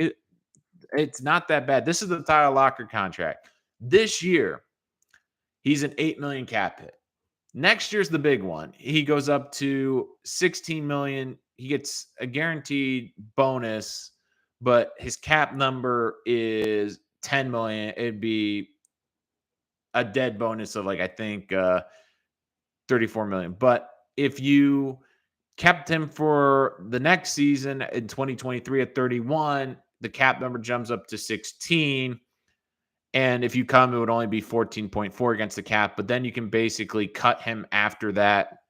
It's not that bad. This is the Tyler Lockett contract. This year, he's an $8 million cap hit. Next year's the big one. He goes up to $16 million. He gets a guaranteed bonus, but his cap number is $10 million. It'd be a dead bonus of like I think 34 million. But if you kept him for the next season in 2023 at 31, the cap number jumps up to 16. And if you come, it would only be 14.4 against the cap. But then you can basically cut him after that.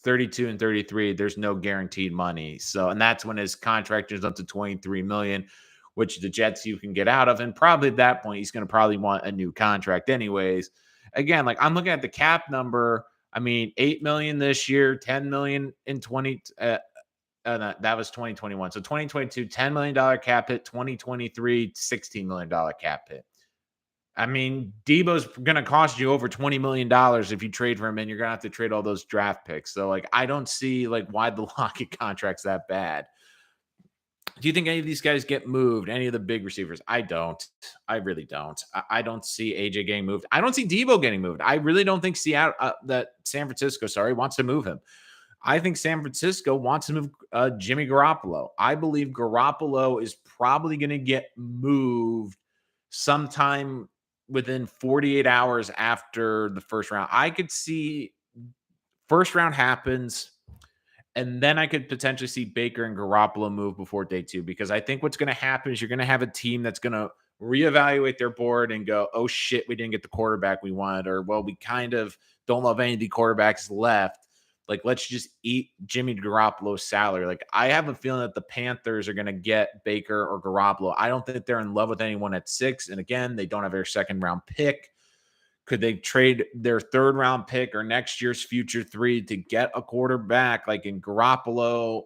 32 and 33, there's no guaranteed money. So, and that's when his contract is up to 23 million, which the Jets you can get out of. And probably at that point, he's going to probably want a new contract anyways. Again, like I'm looking at the cap number. I mean, 8 million this year, 10 million in 20. That was 2021. So 2022, $10 million cap hit, 2023, $16 million cap hit. I mean, Deebo's going to cost you over $20 million if you trade for him, and you're going to have to trade all those draft picks. So, like, I don't see, like, why the Lockett contract's that bad. Do you think any of these guys get moved? Any of the big receivers? I don't. I really don't. I don't see AJ getting moved. I don't see Deebo getting moved. I really don't think that San Francisco, wants to move him. I think San Francisco wants to move Jimmy Garoppolo. I believe Garoppolo is probably going to get moved sometime within 48 hours after the first round. I could see first round happens, and then I could potentially see Baker and Garoppolo move before day 2, because I think what's going to happen is you're going to have a team that's going to reevaluate their board and go, oh shit, we didn't get the quarterback we wanted, or well, we kind of don't love any of the quarterbacks left. Like, let's just eat Jimmy Garoppolo's salary. Like, I have a feeling that the Panthers are going to get Baker or Garoppolo. I don't think they're in love with anyone at 6. And again, they don't have their second round pick. Could they trade their third round pick or next year's future 3 to get a quarterback like in Garoppolo?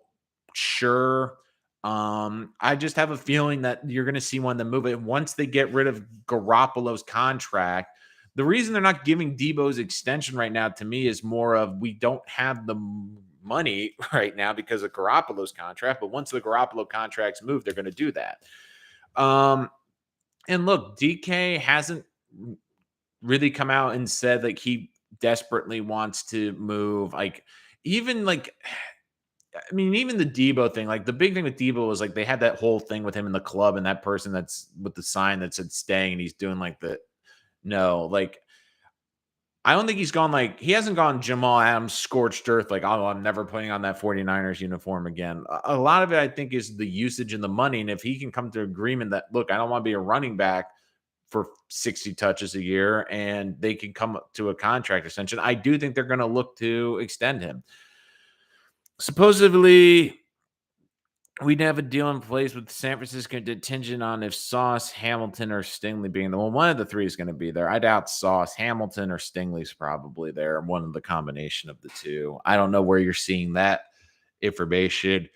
Sure. I just have a feeling that you're going to see one that move it once they get rid of Garoppolo's contract. The reason they're not giving Deebo's extension right now, to me, is more of we don't have the money right now because of Garoppolo's contract. But once the Garoppolo contracts move, they're going to do that. And look, DK hasn't really come out and said like he desperately wants to move. Like, even like, I mean, even the Deebo thing, like the big thing with Deebo was like they had that whole thing with him in the club and that person that's with the sign that said staying, and he's doing like the no, like I don't think he's gone like he hasn't gone Jamal Adams scorched earth, like, oh, I'm never putting on that 49ers uniform again. A lot of it, I think, is the usage and the money. And if he can come to agreement that, look, I don't want to be a running back for 60 touches a year, and they can come to a contract extension, I do think they're going to look to extend him. Supposedly, we'd have a deal in place with San Francisco contingent on if Sauce, Hamilton, or Stingley being there. Well, one of the 3 is going to be there. I doubt Sauce, Hamilton, or Stingley's probably there. One of the combination of the 2. I don't know where you're seeing that information.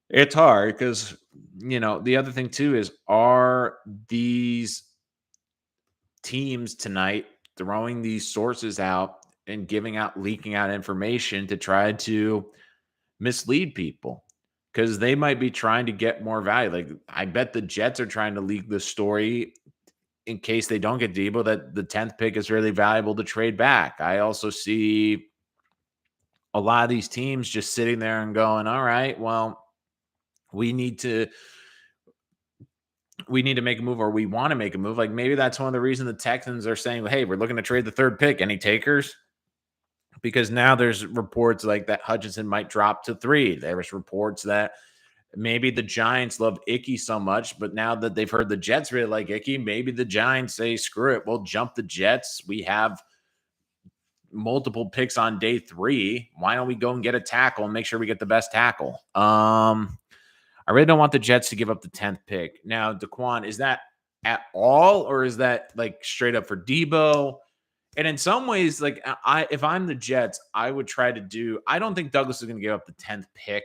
It's hard because, the other thing too is, are these teams tonight throwing these sources out and leaking out information to try to mislead people? Because they might be trying to get more value. Like, I bet the Jets are trying to leak the story in case they don't get Deebo that the 10th pick is really valuable to trade back. I also see a lot of these teams just sitting there and going, all right, well, we need to make a move, or we want to make a move. Like, maybe that's one of the reasons the Texans are saying, hey, we're looking to trade the 3rd pick. Any takers? Because now there's reports like that Hutchinson might drop to 3. There's reports that maybe the Giants love Icky so much, but now that they've heard the Jets really like Icky, maybe the Giants say, screw it, we'll jump the Jets. We have multiple picks on day 3. Why don't we go and get a tackle and make sure we get the best tackle? I really don't want the Jets to give up the 10th pick. Now, Daquan, is that at all, or is that like straight up for Deebo? And in some ways, like, if I'm the Jets, I would try to do. I don't think Douglas is going to give up the 10th pick.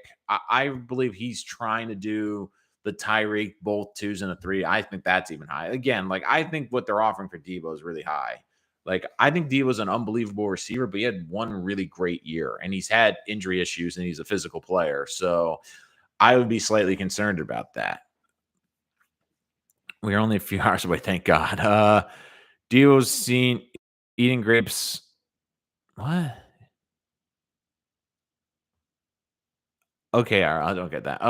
I believe he's trying to do the Tyreek, both 2s and a 3. I think that's even high. Again, like, I think what they're offering for Deebo is really high. Like, I think Deebo's an unbelievable receiver, but he had one really great year, and he's had injury issues, and he's a physical player. So I would be slightly concerned about that. We're only a few hours away, thank God. Deebo's seen eating grapes. What? Okay, I don't get that.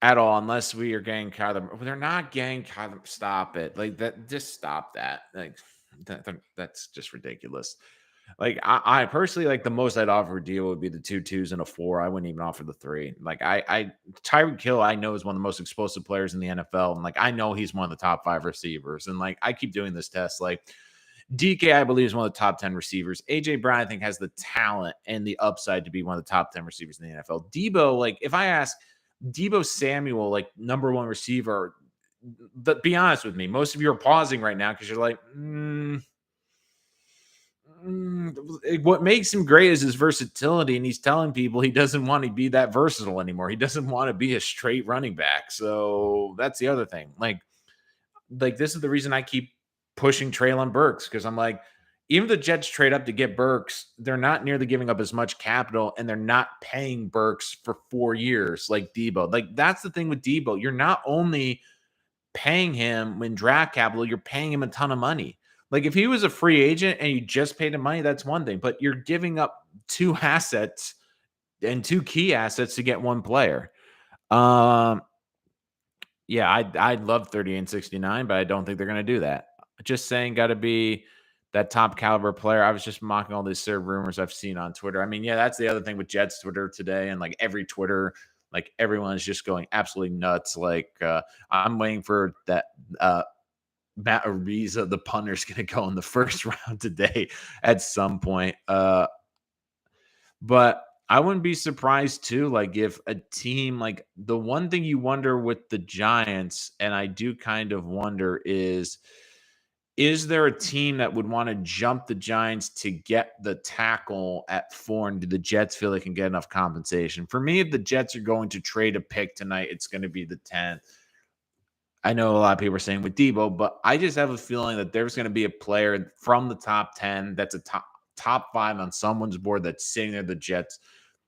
At all, unless we are getting Kyler. They're not getting Kyler. Stop it. Like that. Just stop that. Like that's just ridiculous. Like, I personally, like, the most I'd offer a deal would be the 2 2s and a 4. I wouldn't even offer the 3. Like, Tyreek Hill, I know, is one of the most explosive players in the NFL. And like, I know he's one of the top 5 receivers. And like, I keep doing this test. Like, DK, I believe, is one of the top 10 receivers. AJ Brown, I think, has the talent and the upside to be one of the top 10 receivers in the NFL. Deebo, like, if I ask Deebo Samuel, like, number 1 receiver, be honest with me, most of you are pausing right now because you're like, what makes him great is his versatility, and he's telling people he doesn't want to be that versatile anymore. He doesn't want to be a straight running back. So that's the other thing. Like this is the reason I keep pushing Treylon Burks, because I'm like, even if the Jets trade up to get Burks, they're not nearly giving up as much capital, and they're not paying Burks for 4 years like Deebo. Like, that's the thing with Deebo. You're not only paying him in draft capital, you're paying him a ton of money. Like, if he was a free agent and you just paid him money, that's one thing. But you're giving up two assets and two key assets to get one player. Yeah, I'd love 38-69, but I don't think they're going to do that. Just saying, got to be that top caliber player. I was just mocking all these rumors I've seen on Twitter. I mean, yeah, that's the other thing with Jets Twitter today, and like every Twitter, like everyone's just going absolutely nuts. Like I'm waiting for that Matt Ariza, the punter's going to go in the first round today at some point. But I wouldn't be surprised too, like if a team like the one thing you wonder with the Giants, and I do kind of wonder is there a team that would want to jump the Giants to get the tackle at 4? And do the Jets feel they can get enough compensation? For me, if the Jets are going to trade a pick tonight, it's going to be the 10th. I know a lot of people are saying with Deebo, but I just have a feeling that there's going to be a player from the top 10 that's a top 5 on someone's board that's sitting there, the Jets.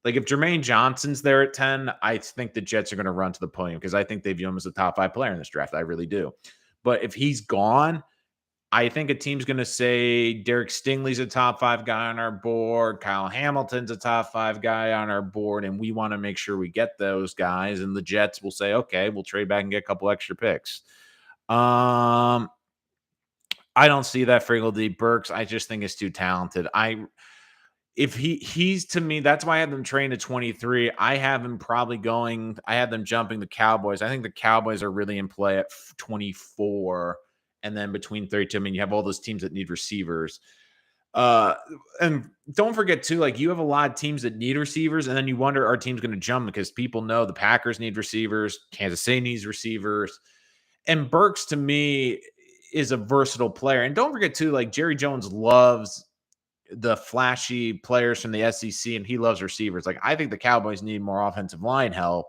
Like if Jermaine Johnson's there at 10, I think the Jets are going to run to the podium because I think they view him as a top 5 player in this draft. I really do. But if he's gone, I think a team's going to say Derek Stingley's a top 5 guy on our board. Kyle Hamilton's a top 5 guy on our board. And we want to make sure we get those guys. And the Jets will say, okay, we'll trade back and get a couple extra picks. I don't see that for Eagle Burks. I just think it's too talented. If he's to me, that's why I have them trained at 23. I have them jumping the Cowboys. I think the Cowboys are really in play at 24. And then between 32, I mean, you have all those teams that need receivers. And don't forget too, like you have a lot of teams that need receivers, and then you wonder, our team's going to jump because people know the Packers need receivers, Kansas City needs receivers. And Burks to me is a versatile player. And don't forget too, like Jerry Jones loves the flashy players from the SEC, and he loves receivers. Like I think the Cowboys need more offensive line help,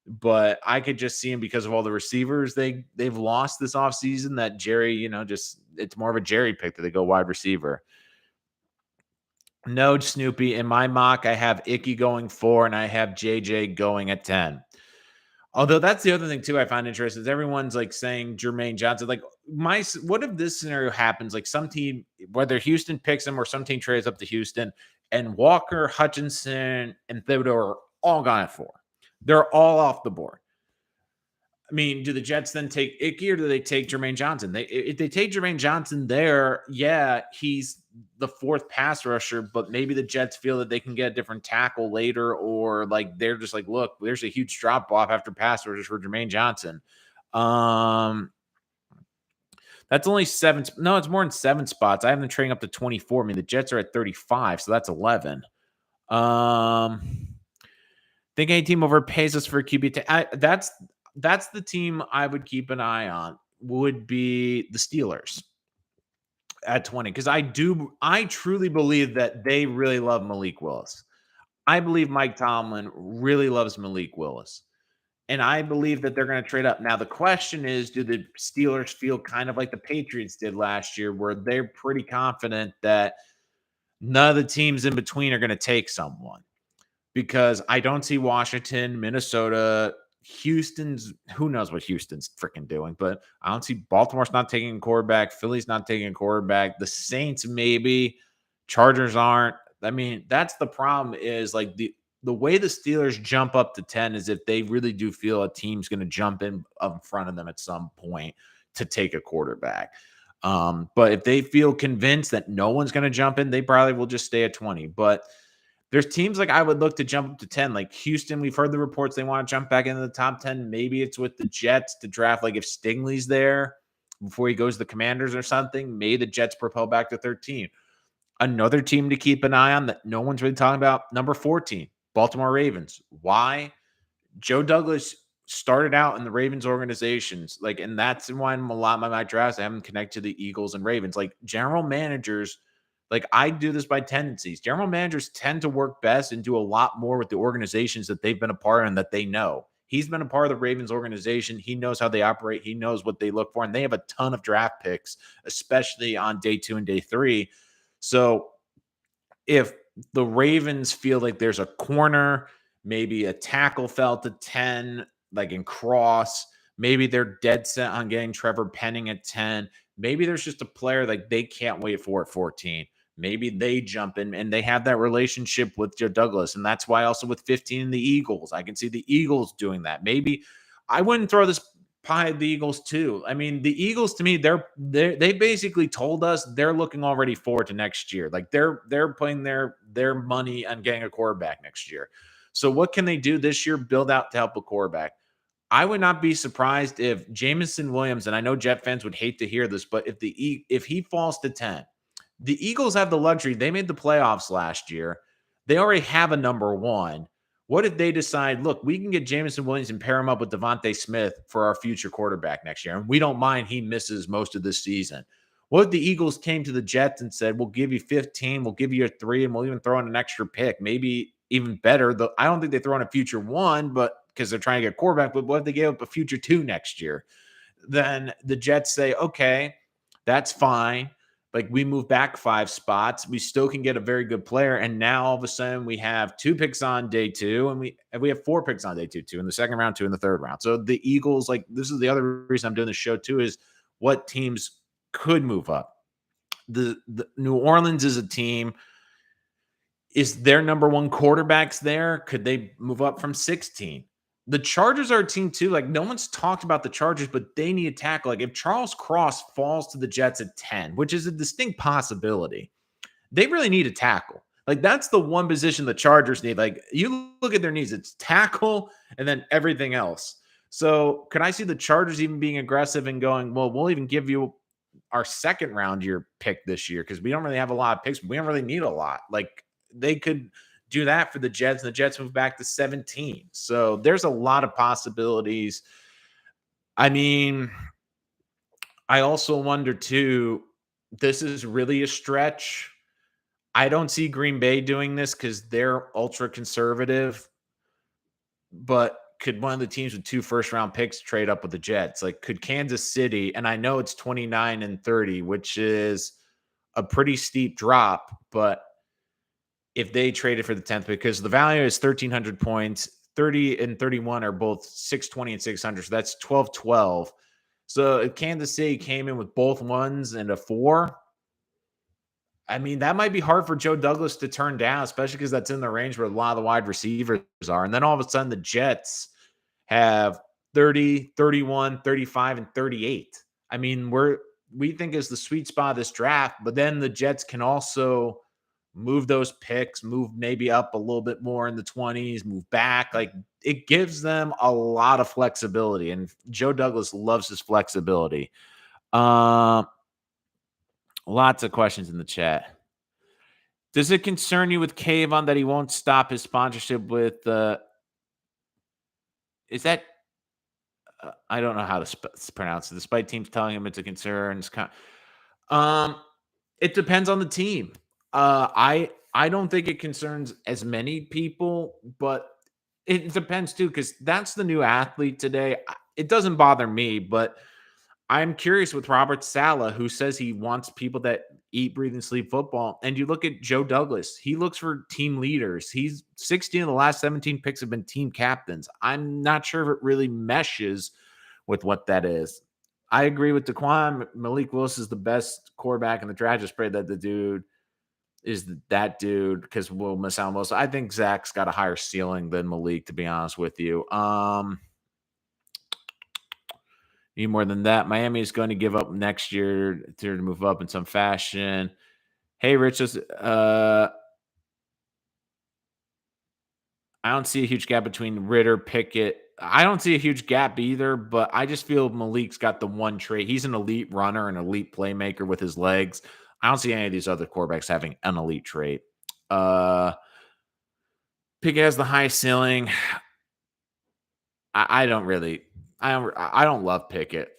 but I could just see him because of all the receivers they've lost this offseason that Jerry, just it's more of a Jerry pick that they go wide receiver. No, Snoopy. In my mock, I have Icky going 4 and I have JJ going at 10. Although that's the other thing too I find interesting is everyone's like saying Jermaine Johnson. Like what if this scenario happens? Like some team, whether Houston picks him or some team trades up to Houston, and Walker, Hutchinson, and Thibodeau are all gone at 4. They're all off the board. I mean, do the Jets then take Icky or do they take Jermaine Johnson? If they take Jermaine Johnson there, yeah, he's the 4th pass rusher, but maybe the Jets feel that they can get a different tackle later, or like they're just like, look, there's a huge drop off after pass rushers for Jermaine Johnson. That's only 7. No, it's more than 7 spots. I have them trading up to 24. I mean, the Jets are at 35, so that's 11. Think any team overpays us for a QB? That's the team I would keep an eye on, would be the Steelers at 20. Because I truly believe that they really love Malik Willis. I believe Mike Tomlin really loves Malik Willis. And I believe that they're going to trade up. Now, the question is, do the Steelers feel kind of like the Patriots did last year, where they're pretty confident that none of the teams in between are going to take someone? Because I don't see Washington, Minnesota, Houston's, who knows what Houston's freaking doing, but I don't see Baltimore's not taking a quarterback, Philly's not taking a quarterback, the Saints maybe, Chargers aren't. I mean, that's the problem, is like the way the Steelers jump up to 10 is if they really do feel a team's going to jump in front of them at some point to take a quarterback. But if they feel convinced that no one's going to jump in, they probably will just stay at 20. But there's teams like I would look to jump up to 10, like Houston. We've heard the reports they want to jump back into the top 10. Maybe it's with the Jets to draft, like if Stingley's there before he goes to the Commanders or something, maybe the Jets propel back to 13. Another team to keep an eye on that no one's really talking about, number 14, Baltimore Ravens. Why? Joe Douglas started out in the Ravens organizations, and that's why in a lot of my drafts I haven't connected to the Eagles and Ravens. Like general managers, like I do this by tendencies. General managers tend to work best and do a lot more with the organizations that they've been a part of and that they know. He's been a part of the Ravens organization. He knows how they operate. He knows what they look for, and they have a ton of draft picks, especially on day 2 and day 3. So if the Ravens feel like there's a corner, maybe a tackle fell to 10, like in Cross, maybe they're dead set on getting Trevor Penning at 10. Maybe there's just a player like they can't wait for at 14. maybe they jump in and they have that relationship with Joe Douglas. And that's why also with 15 the Eagles, I can see the Eagles doing that. Maybe I wouldn't throw this pie at the Eagles too. I mean, the Eagles to me, they basically told us they're looking already forward to next year. Like they're putting their money on getting a quarterback next year. So what can they do this year? Build out to help a quarterback. I would not be surprised if Jameson Williams, and I know Jet fans would hate to hear this, but if he falls to 10, the Eagles have the luxury. They made the playoffs last year. They already have a number one. What if they decide, look, we can get Jameson Williams and pair him up with Devontae Smith for our future quarterback next year, and we don't mind he misses most of this season? What if the Eagles came to the Jets and said, we'll give you 15, we'll give you a 3, and we'll even throw in an extra pick, maybe even better. I don't think they throw in a future 1, but because they're trying to get a quarterback, but what if they gave up a future 2 next year? Then the Jets say, okay, that's fine. Like we move back 5 spots, we still can get a very good player. And now all of a sudden we have 2 picks on day 2, and we have 4 picks on day 2 in the second round, 2 in the third round. So the Eagles, like this is the other reason I'm doing this show too, is what teams could move up. The New Orleans is a team. Is their number 1 quarterbacks there? Could they move up from 16? The Chargers are a team too. Like no one's talked about the Chargers, but they need a tackle. Like if Charles Cross falls to the Jets at 10, which is a distinct possibility, they really need a tackle. Like that's the one position the Chargers need. Like you look at their needs, it's tackle and then everything else. So could I see the Chargers even being aggressive and going, well, we'll even give you our second round year pick this year because we don't really have a lot of picks. We don't really need a lot. Like they could do that for the Jets, and the Jets move back to 17. So there's a lot of possibilities. I mean, I also wonder too, this is really a stretch. I don't see Green Bay doing this because they're ultra conservative, but could one of the teams with 2 first-round picks trade up with the Jets? Like, could Kansas City, and I know it's 29 and 30, which is a pretty steep drop, but if they traded for the 10th, because the value is 1,300 points, 30 and 31 are both 620 and 600. So that's 12-12. So if Kansas City came in with both 1s and a 4, I mean, that might be hard for Joe Douglas to turn down, especially because that's in the range where a lot of the wide receivers are. And then all of a sudden the Jets have 30, 31, 35, and 38. I mean, we think is the sweet spot of this draft, but then the Jets can also move those picks, move maybe up a little bit more in the 20s, move back. Like it gives them a lot of flexibility, and Joe Douglas loves his flexibility. Lots of questions in the chat. Does it concern you with Kayvon that he won't stop his sponsorship with is that I don't know how to pronounce it. Despite teams telling him it's a concern, it's it depends on the team. I don't think it concerns as many people, but it depends too, because that's the new athlete today. It doesn't bother me, but I'm curious with Robert Saleh, who says he wants people that eat, breathe, and sleep football. And you look at Joe Douglas, he looks for team leaders. He's 16 of the last 17 picks have been team captains. I'm not sure if it really meshes with what that is. I agree with Daquan. Malik Willis is the best quarterback in the draft. Just pray that the dude is that dude because we'll miss out on Willis. I think Zach's got a higher ceiling than Malik, to be honest with you. Need more than that. Miami is going to give up next year to move up in some fashion. Hey, Rich, I don't see a huge gap between Ritter, Pickett. I don't see a huge gap either, but I just feel Malik's got the one trait. He's an elite runner, an elite playmaker with his legs. I don't see any of these other quarterbacks having an elite trait. Pickett has the highest ceiling. I don't love Pickett.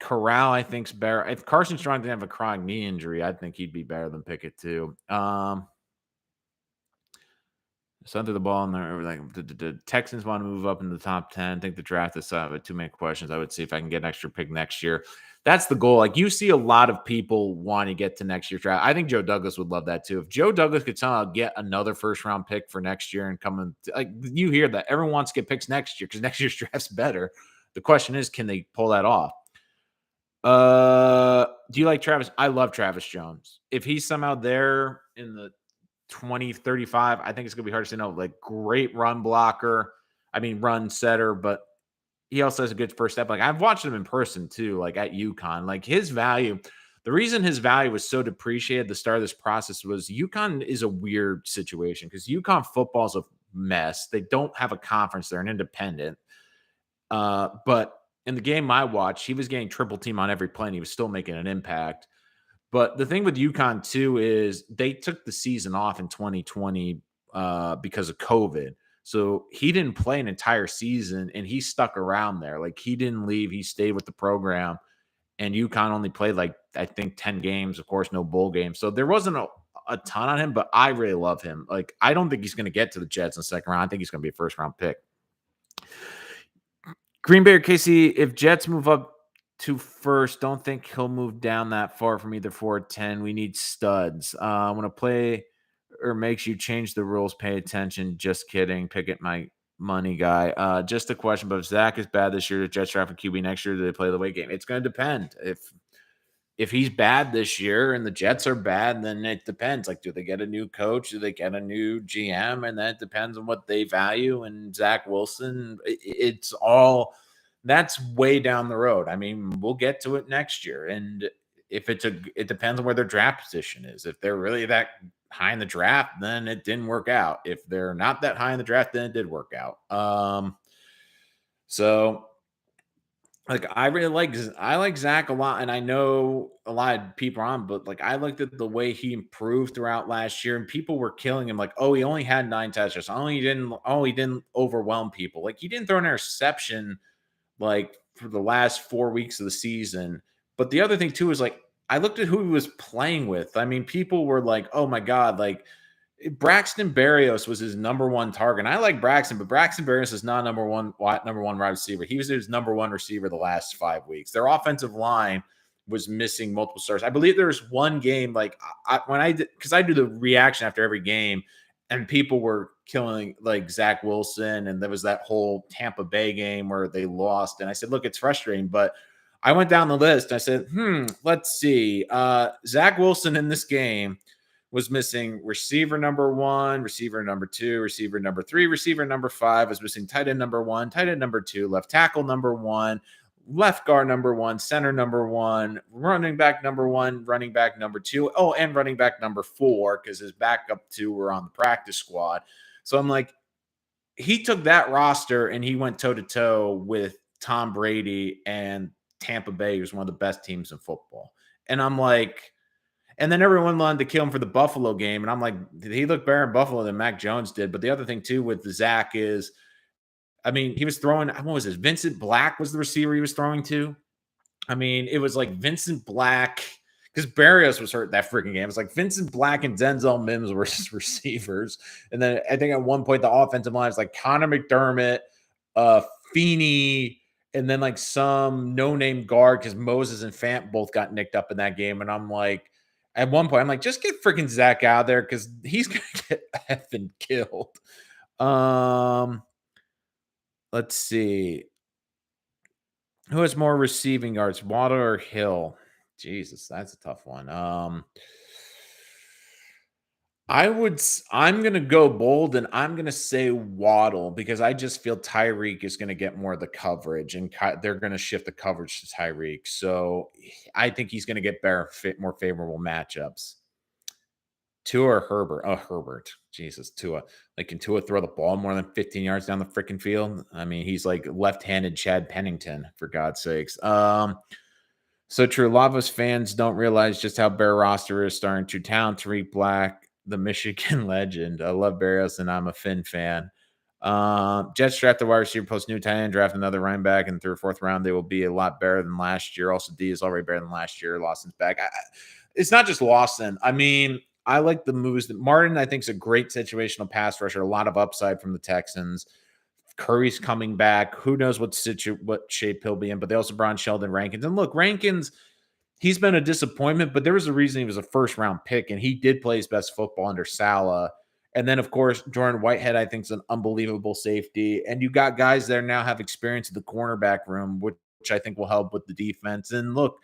Corral, I think's better. If Carson Strong didn't have a chronic knee injury, I think he'd be better than Pickett too. So under the ball in there, like the Texans want to move up in the top 10. I think the draft is too many questions. I would see if I can get an extra pick next year. That's the goal. Like you see a lot of people want to get to next year's draft. I think Joe Douglas would love that too. If Joe Douglas could somehow get another first round pick for next year and come in, like you hear that everyone wants to get picks next year because next year's draft's better. The question is, can they pull that off? Do you like Travis? I love Travis Jones. If he's somehow there in the 2035, I think it's gonna be hard to say no. Like, great run blocker. I mean, run setter, but he also has a good first step. Like, I've watched him in person too, like at UConn. Like, his value, the reason his value was so depreciated at the start of this process was UConn is a weird situation because UConn football is a mess. They don't have a conference, they're an independent. But in the game I watched, he was getting triple team on every play and he was still making an impact. But the thing with UConn too is they took the season off in 2020 because of COVID. So he didn't play an entire season and he stuck around there. Like, he didn't leave. He stayed with the program. And UConn only played, like, I think 10 games, of course, no bowl games. So there wasn't a ton on him, but I really love him. Like, I don't think he's going to get to the Jets in the second round. I think he's going to be a first round pick. Green Bay or KC, if Jets move up to first, don't think he'll move down that far from either 4 or 10. We need studs. When a play or makes you change the rules, pay attention. Just kidding. Pick it, my money guy. Just a question, but if Zach is bad this year, the Jets draft a QB next year, do they play the weight game? It's going to depend. If he's bad this year and the Jets are bad, then it depends. Like, do they get a new coach? Do they get a new GM? And that depends on what they value. And Zach Wilson, it's all that's way down the road. I mean, we'll get to it next year. And if it depends on where their draft position is. If they're really that high in the draft, then it didn't work out. If they're not that high in the draft, then it did work out. So, like, I like Zach a lot, and I know a lot of people are on, but like, I looked at the way he improved throughout last year, and people were killing him. Like, oh, he only had 9 touchdowns. He didn't overwhelm people. Like, he didn't throw an interception like for the last 4 weeks of the season. But the other thing too is, like, I looked at who he was playing with. I mean, people were like, oh my God, like, Braxton Berrios was his number one target. And I like Braxton, but Braxton Berrios is not number one wide receiver. He was his number one receiver the last 5 weeks. Their offensive line was missing multiple stars. I believe there was one game, like, because I do the reaction after every game, and people were killing like Zach Wilson, and there was that whole Tampa Bay game where they lost. And I said, look, it's frustrating, but I went down the list. I said, let's see. Zach Wilson in this game was missing receiver number 1, receiver number 2, receiver number 3, receiver number 5, was missing tight end number 1, tight end number 2, left tackle number 1, left guard number 1, center number 1, running back number 1, running back number 2, and running back number 4, because his backup 2 were on the practice squad. So I'm like, he took that roster and he went toe-to-toe with Tom Brady and Tampa Bay, who's one of the best teams in football. And I'm like, and then everyone wanted to kill him for the Buffalo game. And I'm like, did he look better in Buffalo than Mac Jones did? But the other thing, too, with Zach is, I mean, he was throwing, what was it? Vincent Black was the receiver he was throwing to. I mean, it was like Vincent Black, because Berrios was hurt that freaking game. It was like Vincent Black and Denzel Mims were his receivers. And then I think at one point the offensive line was like Connor McDermott, Feeney, and then like some no-name guard, because Moses and Fant both got nicked up in that game. And I'm like, at one point, I'm like, just get freaking Zach out there because he's going to get effing killed. Let's see. Who has more receiving yards, Waddle or Hill? Jesus, that's a tough one. I'm going to go bold, and I'm going to say Waddle, because I just feel Tyreek is going to get more of the coverage, and they're going to shift the coverage to Tyreek. So I think he's going to get better, more favorable matchups. Tua or Herbert? Oh, Herbert. Jesus, Tua. Like, can Tua throw the ball more than 15 yards down the freaking field? I mean, he's like left-handed Chad Pennington, for God's sakes. So true. A lot of us fans don't realize just how bare roster is starting to town. Tariq Black, the Michigan legend. I love Berrios, and I'm a Finn fan. Jets draft the wide receiver, post new tight end, draft another running back in the 3rd or 4th round. They will be a lot better than last year. Also, D is already better than last year. Lawson's back. It's not just Lawson. I mean, I like the moves that Martin, I think, is a great situational pass rusher. A lot of upside from the Texans. Curry's coming back. Who knows what shape he'll be in, but they also brought in Sheldon Rankins. And look, Rankins, he's been a disappointment, but there was a reason he was a first-round pick, and he did play his best football under Saleh. And then, of course, Jordan Whitehead, I think, is an unbelievable safety. And you got guys there now have experience in the cornerback room, which I think will help with the defense. And look,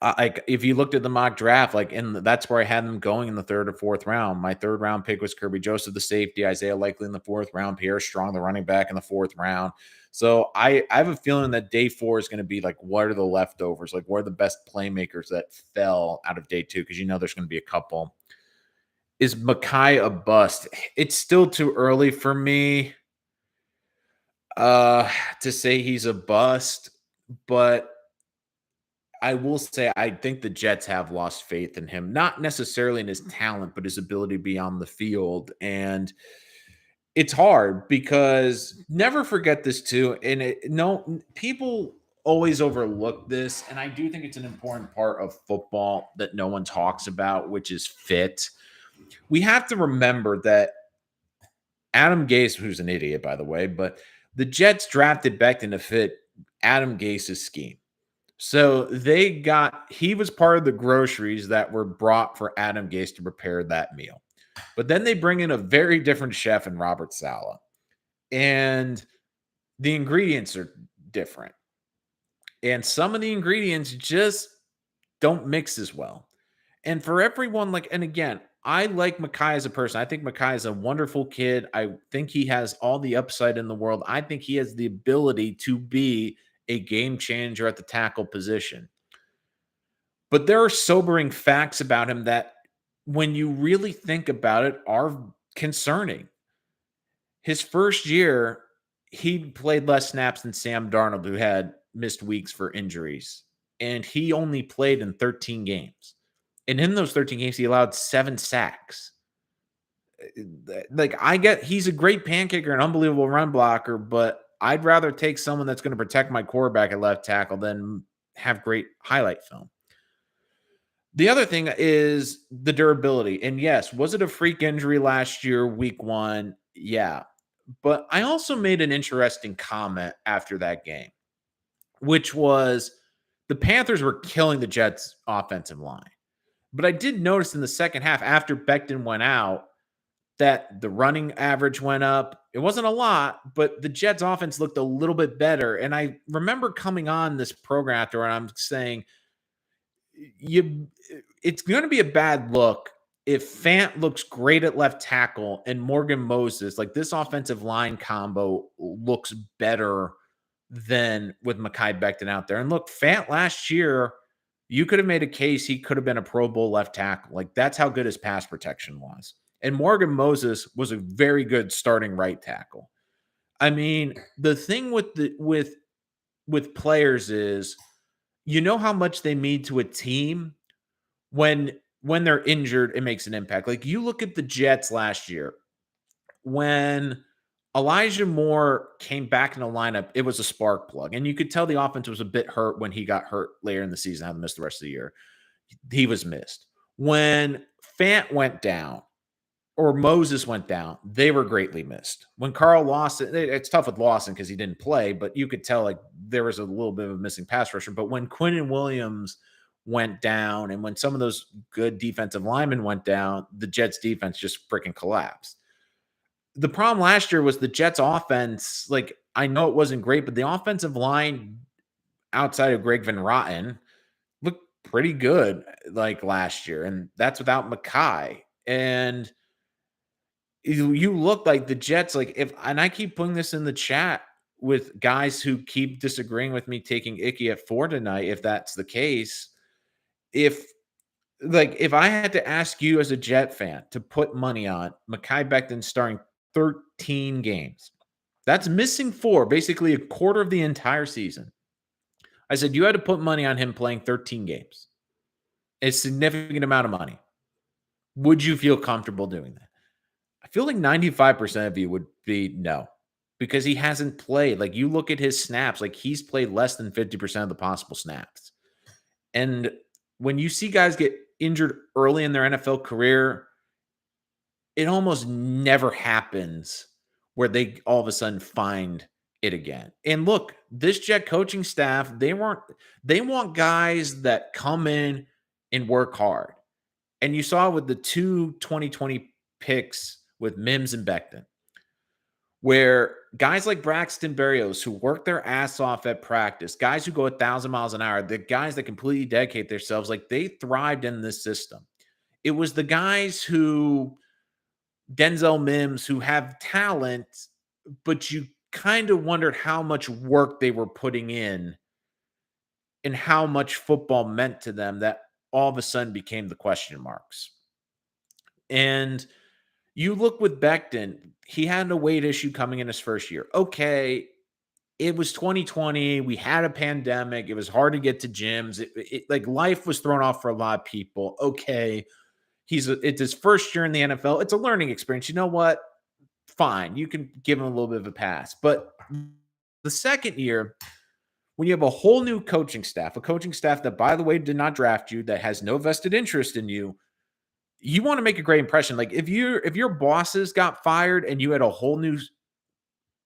Like if you looked at the mock draft, that's where I had them going in the third or fourth round. My third round pick was Kirby Joseph, the safety, Isaiah Likely in the fourth round, Pierre Strong, the running back in the fourth round. So I have a feeling that day 4 is going to be like, what are the leftovers? Like, what are the best playmakers that fell out of day 2? Because there's going to be a couple. Is Mekhi a bust? It's still too early for me to say he's a bust, but I will say I think the Jets have lost faith in him, not necessarily in his talent, but his ability to be on the field. And it's hard because never forget this too. And no, people always overlook this. And I do think it's an important part of football that no one talks about, which is fit. We have to remember that Adam Gase, who's an idiot, by the way, but the Jets drafted Becton to fit Adam Gase's scheme. So he was part of the groceries that were brought for Adam Gase to prepare that meal. But then they bring in a very different chef in Robert Saleh. And the ingredients are different. And some of the ingredients just don't mix as well. And for everyone, and again, I like Mekhi as a person. I think Mekhi is a wonderful kid. I think he has all the upside in the world. I think he has the ability to be a game changer at the tackle position. But there are sobering facts about him that, when you really think about it, are concerning. His first year, he played less snaps than Sam Darnold, who had missed weeks for injuries. And he only played in 13 games. And in those 13 games, he allowed 7 sacks. I get he's a great pancaker, an unbelievable run blocker, but I'd rather take someone that's going to protect my quarterback at left tackle than have great highlight film. The other thing is the durability. And yes, was it a freak injury last year, week 1? Yeah. But I also made an interesting comment after that game, which was the Panthers were killing the Jets' offensive line. But I did notice in the second half, after Becton went out, that the running average went up. It wasn't a lot, but the Jets' offense looked a little bit better. And I remember coming on this program after, and I'm saying, it's going to be a bad look if Fant looks great at left tackle and Morgan Moses, this offensive line combo, looks better than with Mekhi Becton out there. And look, Fant last year, you could have made a case he could have been a Pro Bowl left tackle. That's how good his pass protection was. And Morgan Moses was a very good starting right tackle. I mean, the thing with players is, how much they mean to a team when they're injured, it makes an impact. You look at the Jets last year, when Elijah Moore came back in the lineup, it was a spark plug. And you could tell the offense was a bit hurt when he got hurt later in the season, had to miss the rest of the year. He was missed. When Fant went down or Moses went down, they were greatly missed. When Carl Lawson, it's tough with Lawson because he didn't play, but you could tell there was a little bit of a missing pass rusher. But when Quinnen Williams went down and when some of those good defensive linemen went down, the Jets defense just freaking collapsed. The problem last year was the Jets offense. I know it wasn't great, but the offensive line outside of Greg Van Roten looked pretty good last year. And that's without Mekhi. And you look like the Jets, and I keep putting this in the chat with guys who keep disagreeing with me taking Icky at 4 tonight, if that's the case. If I had to ask you as a Jet fan to put money on Mekhi Becton starting 13 games, that's missing 4, basically a quarter of the entire season. I said you had to put money on him playing 13 games, a significant amount of money. Would you feel comfortable doing that? I feel like 95% of you would be no, because he hasn't played. You look at his snaps, he's played less than 50% of the possible snaps. And when you see guys get injured early in their NFL career, it almost never happens where they all of a sudden find it again. And look, this Jet coaching staff, they want guys that come in and work hard. And you saw with the 2 2020 picks with Mims and Becton. where guys like Braxton Berrios, who work their ass off at practice, guys who go 1,000 miles an hour, the guys that completely dedicate themselves, like they thrived in this system. It was the guys who Denzel Mims who have talent, but you kind of wondered how much work they were putting in and how much football meant to them that all of a sudden became the question marks. And you look with Becton, he had a weight issue coming in his first year. Okay, it was 2020. We had a pandemic. It was hard to get to gyms. Like life was thrown off for a lot of people. Okay, it's his first year in the NFL. It's a learning experience. You know what? Fine, you can give him a little bit of a pass. But the second year, when you have a whole new coaching staff, a coaching staff that, by the way, did not draft you, that has no vested interest in you, you want to make a great impression. Like if your bosses got fired and you had a whole new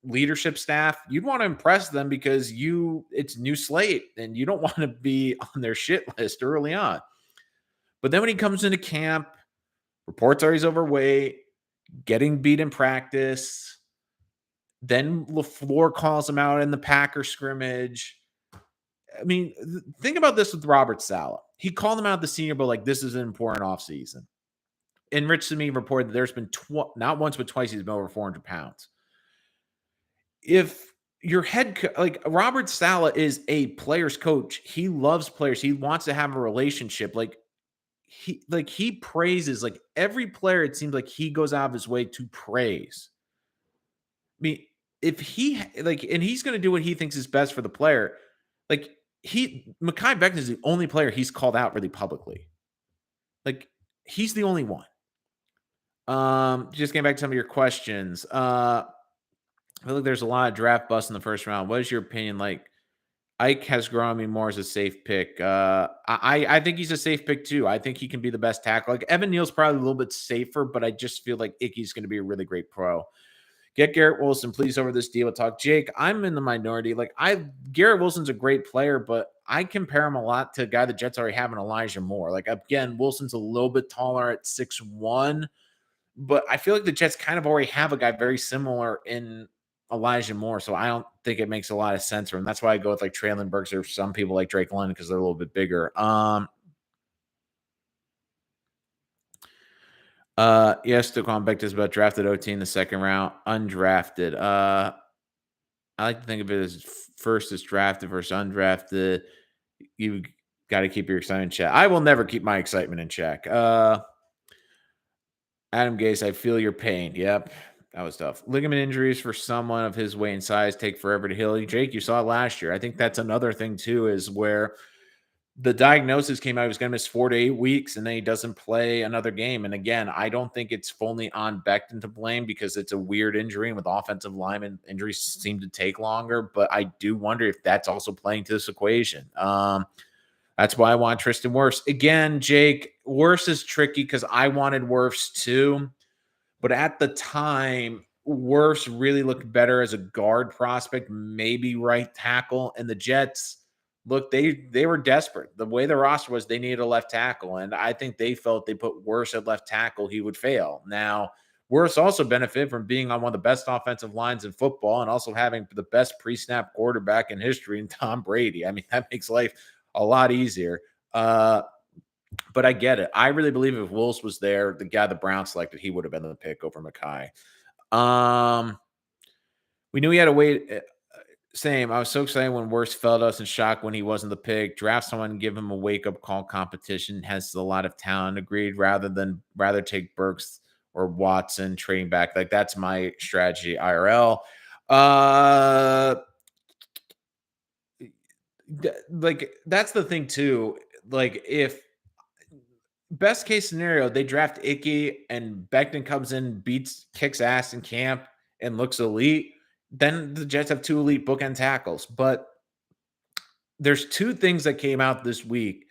leadership staff, you'd want to impress them because it's new slate and you don't want to be on their shit list early on. But then when he comes into camp, reports are he's overweight, getting beat in practice. Then LaFleur calls him out in the Packer scrimmage. I mean, think about this with Robert Saleh. He called him out at the Senior Bowl like this is an important offseason. And Rich Simi reported that there's been not once but twice he's been over 400 pounds. If your like Robert Saleh is a player's coach, he loves players. He wants to have a relationship. He praises like every player. It seems like he goes out of his way to praise. I mean, if he like, and he's going to do what he thinks is best for the player. Like Mekhi Becton is the only player he's called out really publicly. Like he's the only one. Just getting back to some of your questions. I feel like there's a lot of draft busts in the first round. What is your opinion? Like Ike has grown me more as a safe pick. I think he's a safe pick too. I think he can be the best tackle. Like Evan Neal's probably a little bit safer, but I just feel like Icky's going to be a really great pro. Get Garrett Wilson, please, over this deal talk. Jake, I'm in the minority. Garrett Wilson's a great player, but I compare him a lot to a guy the Jets already have in Elijah Moore. Like again, Wilson's a little bit taller at 6'1", but I feel like the Jets kind of already have a guy very similar in Elijah Moore, so I don't think it makes a lot of sense for him. That's why I go with like Traylon Burks or some people like Drake London because they're a little bit bigger. Yes, Stequan Beck is about drafted OT in the second round, undrafted. I like to think of it as first is drafted versus undrafted. You got to keep your excitement in check. I will never keep my excitement in check. Adam Gase, I feel your pain. Yep. That was tough. Ligament injuries for someone of his weight and size take forever to heal. Jake, you saw it last year. I think that's another thing too, is where the diagnosis came out he was going to miss 4 to 8 weeks, and then he doesn't play another game. And again, I don't think it's fully on Becton to blame because it's a weird injury, and with offensive linemen, injuries seem to take longer. But I do wonder if that's also playing to this equation. That's why I want Tristan Wirfs. Again, Jake, Wirfs is tricky because I wanted Wirfs too. But at the time, Wirfs really looked better as a guard prospect, maybe right tackle. And the Jets, look, they were desperate. The way the roster was, they needed a left tackle. And I think they felt they put Wirfs at left tackle, he would fail. Now, Wirfs also benefited from being on one of the best offensive lines in football and also having the best pre-snap quarterback in history in Tom Brady. I mean, that makes life a lot easier. But I get it. I really believe if Wills was there, the guy the Browns selected, he would have been the pick over Mekhi. We knew he had to wait. Same. I was so excited when Wirfs fell to us and shocked when he wasn't the pick. Draft someone, give him a wake-up call. Competition has a lot of talent. Agreed. Rather take Burks or Watson trading back. Like that's my strategy. IRL. Like that's the thing too. Like if best case scenario, they draft Icky and Becton comes in, kicks ass in camp and looks elite, then the Jets have 2 elite bookend tackles. But there's 2 things that came out this week.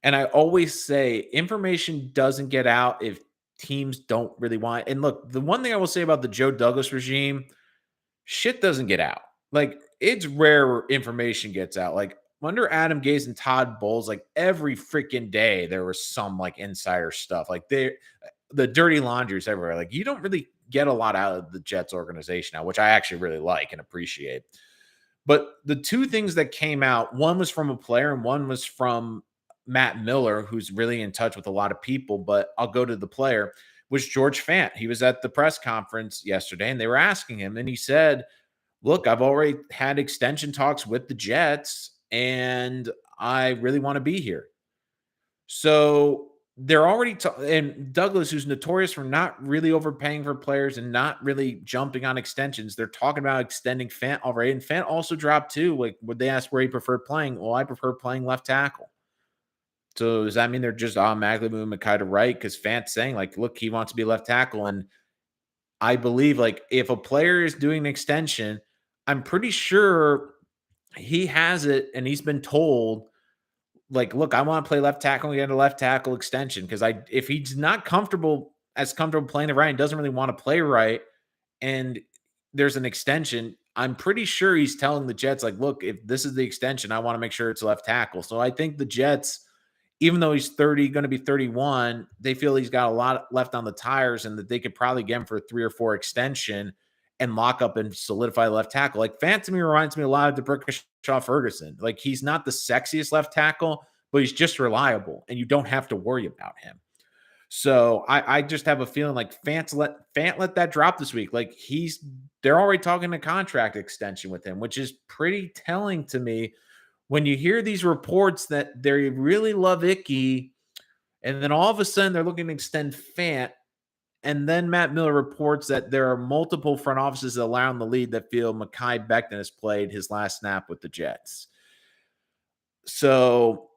And I always say information doesn't get out if teams don't really want it. And look, the one thing I will say about the Joe Douglas regime, shit doesn't get out. Like it's rare information gets out. Like under Adam Gase and Todd Bowles, like every freaking day there was some like insider stuff. Like the dirty laundry's everywhere. Like, you don't really get a lot out of the Jets organization now, which I actually really like and appreciate. But the two things that came out, one was from a player and one was from Matt Miller, who's really in touch with a lot of people. But I'll go to the player, was George Fant. He was at the press conference yesterday and they were asking him, and he said, look, I've already had extension talks with the Jets and I really want to be here. So they're already and Douglas, who's notorious for not really overpaying for players and not really jumping on extensions, they're talking about extending Fant already. And Fant also dropped too. Like, would they ask where he preferred playing? Well, I prefer playing left tackle. So does that mean they're just automatically moving Mekhi to right? Because Fant's saying, like, look, he wants to be left tackle. And I believe, like, if a player is doing an extension, I'm pretty sure he has it and he's been told, like, look, I want to play left tackle and get a left tackle extension. Because if he's not comfortable playing the right and doesn't really want to play right, and there's an extension, I'm pretty sure he's telling the Jets, like, look, if this is the extension, I want to make sure it's left tackle. So I think the Jets, even though he's 30, going to be 31, they feel he's got a lot left on the tires and that they could probably get him for a 3 or 4 extension and lock up and solidify left tackle. Like, Fant to me reminds me a lot of DeBrickashaw Ferguson. Like, he's not the sexiest left tackle, but he's just reliable and you don't have to worry about him. So I just have a feeling like Fant let that drop this week. Like, they're already talking a contract extension with him, which is pretty telling to me when you hear these reports that they really love Icky, and then all of a sudden they're looking to extend Fant, and then Matt Miller reports that there are multiple front offices around the league that feel Mekhi Becton has played his last snap with the Jets. So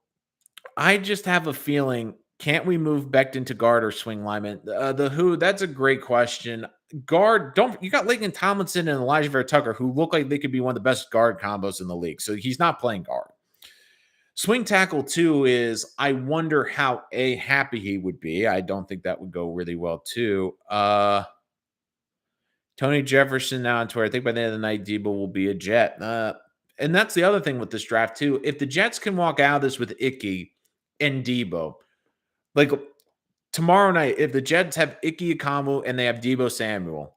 I just have a feeling, can't we move Becton to guard or swing lineman? That's a great question. Guard, you got Laken Tomlinson and Elijah Vera Tucker, who look like they could be one of the best guard combos in the league. So he's not playing guard. Swing tackle, too, is I wonder how happy he would be. I don't think that would go really well, too. Tony Jefferson now on Twitter. I think by the end of the night, Deebo will be a Jet. And that's the other thing with this draft, too. If the Jets can walk out of this with Icky and Deebo, like tomorrow night, if the Jets have Icky Ekwonu and they have Deebo Samuel,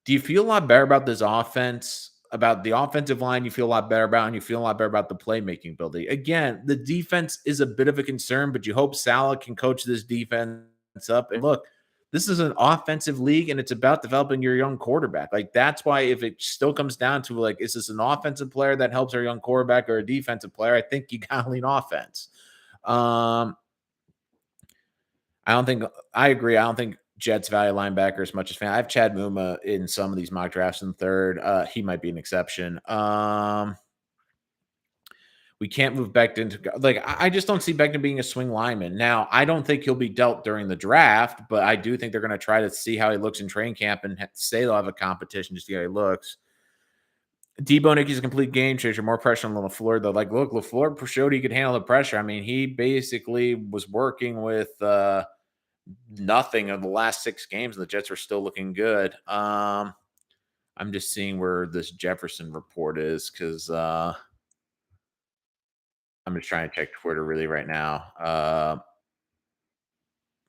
do you feel a lot better about this offense? About the offensive line, you feel a lot better about, and you feel a lot better about the playmaking ability. Again, the defense is a bit of a concern, but you hope Salah can coach this defense up. And look, this is an offensive league, and it's about developing your young quarterback. Like, that's why if it still comes down to, like, is this an offensive player that helps our young quarterback or a defensive player? I think you got to lean offense. I agree. I don't think Jets value linebacker as much as fan. I have Chad Muma in some of these mock drafts in third. He might be an exception. We can't move Becton to, like, I just don't see Becton being a swing lineman. Now, I don't think he'll be dealt during the draft, but I do think they're going to try to see how he looks in training camp and say they'll have a competition to see how he looks. Deebo Nicky's a complete game changer. More pressure on LaFleur, though. Like, look, LaFleur showed he could handle the pressure. I mean, he basically was working with nothing in the last 6 games, and the Jets are still looking good. I'm just seeing where this Jefferson report is because I'm just trying to check Twitter really right now.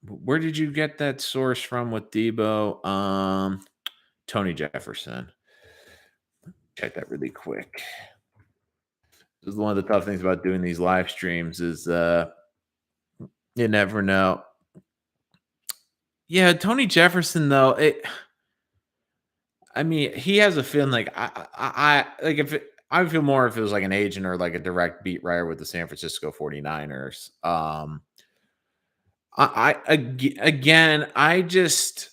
Where did you get that source from with Deebo? Tony Jefferson. Check that really quick. This is one of the tough things about doing these live streams is you never know. Yeah, Tony Jefferson, though, I mean, he has a feeling like I like I would feel more if it was like an agent or like a direct beat writer with the San Francisco 49ers. Again, I just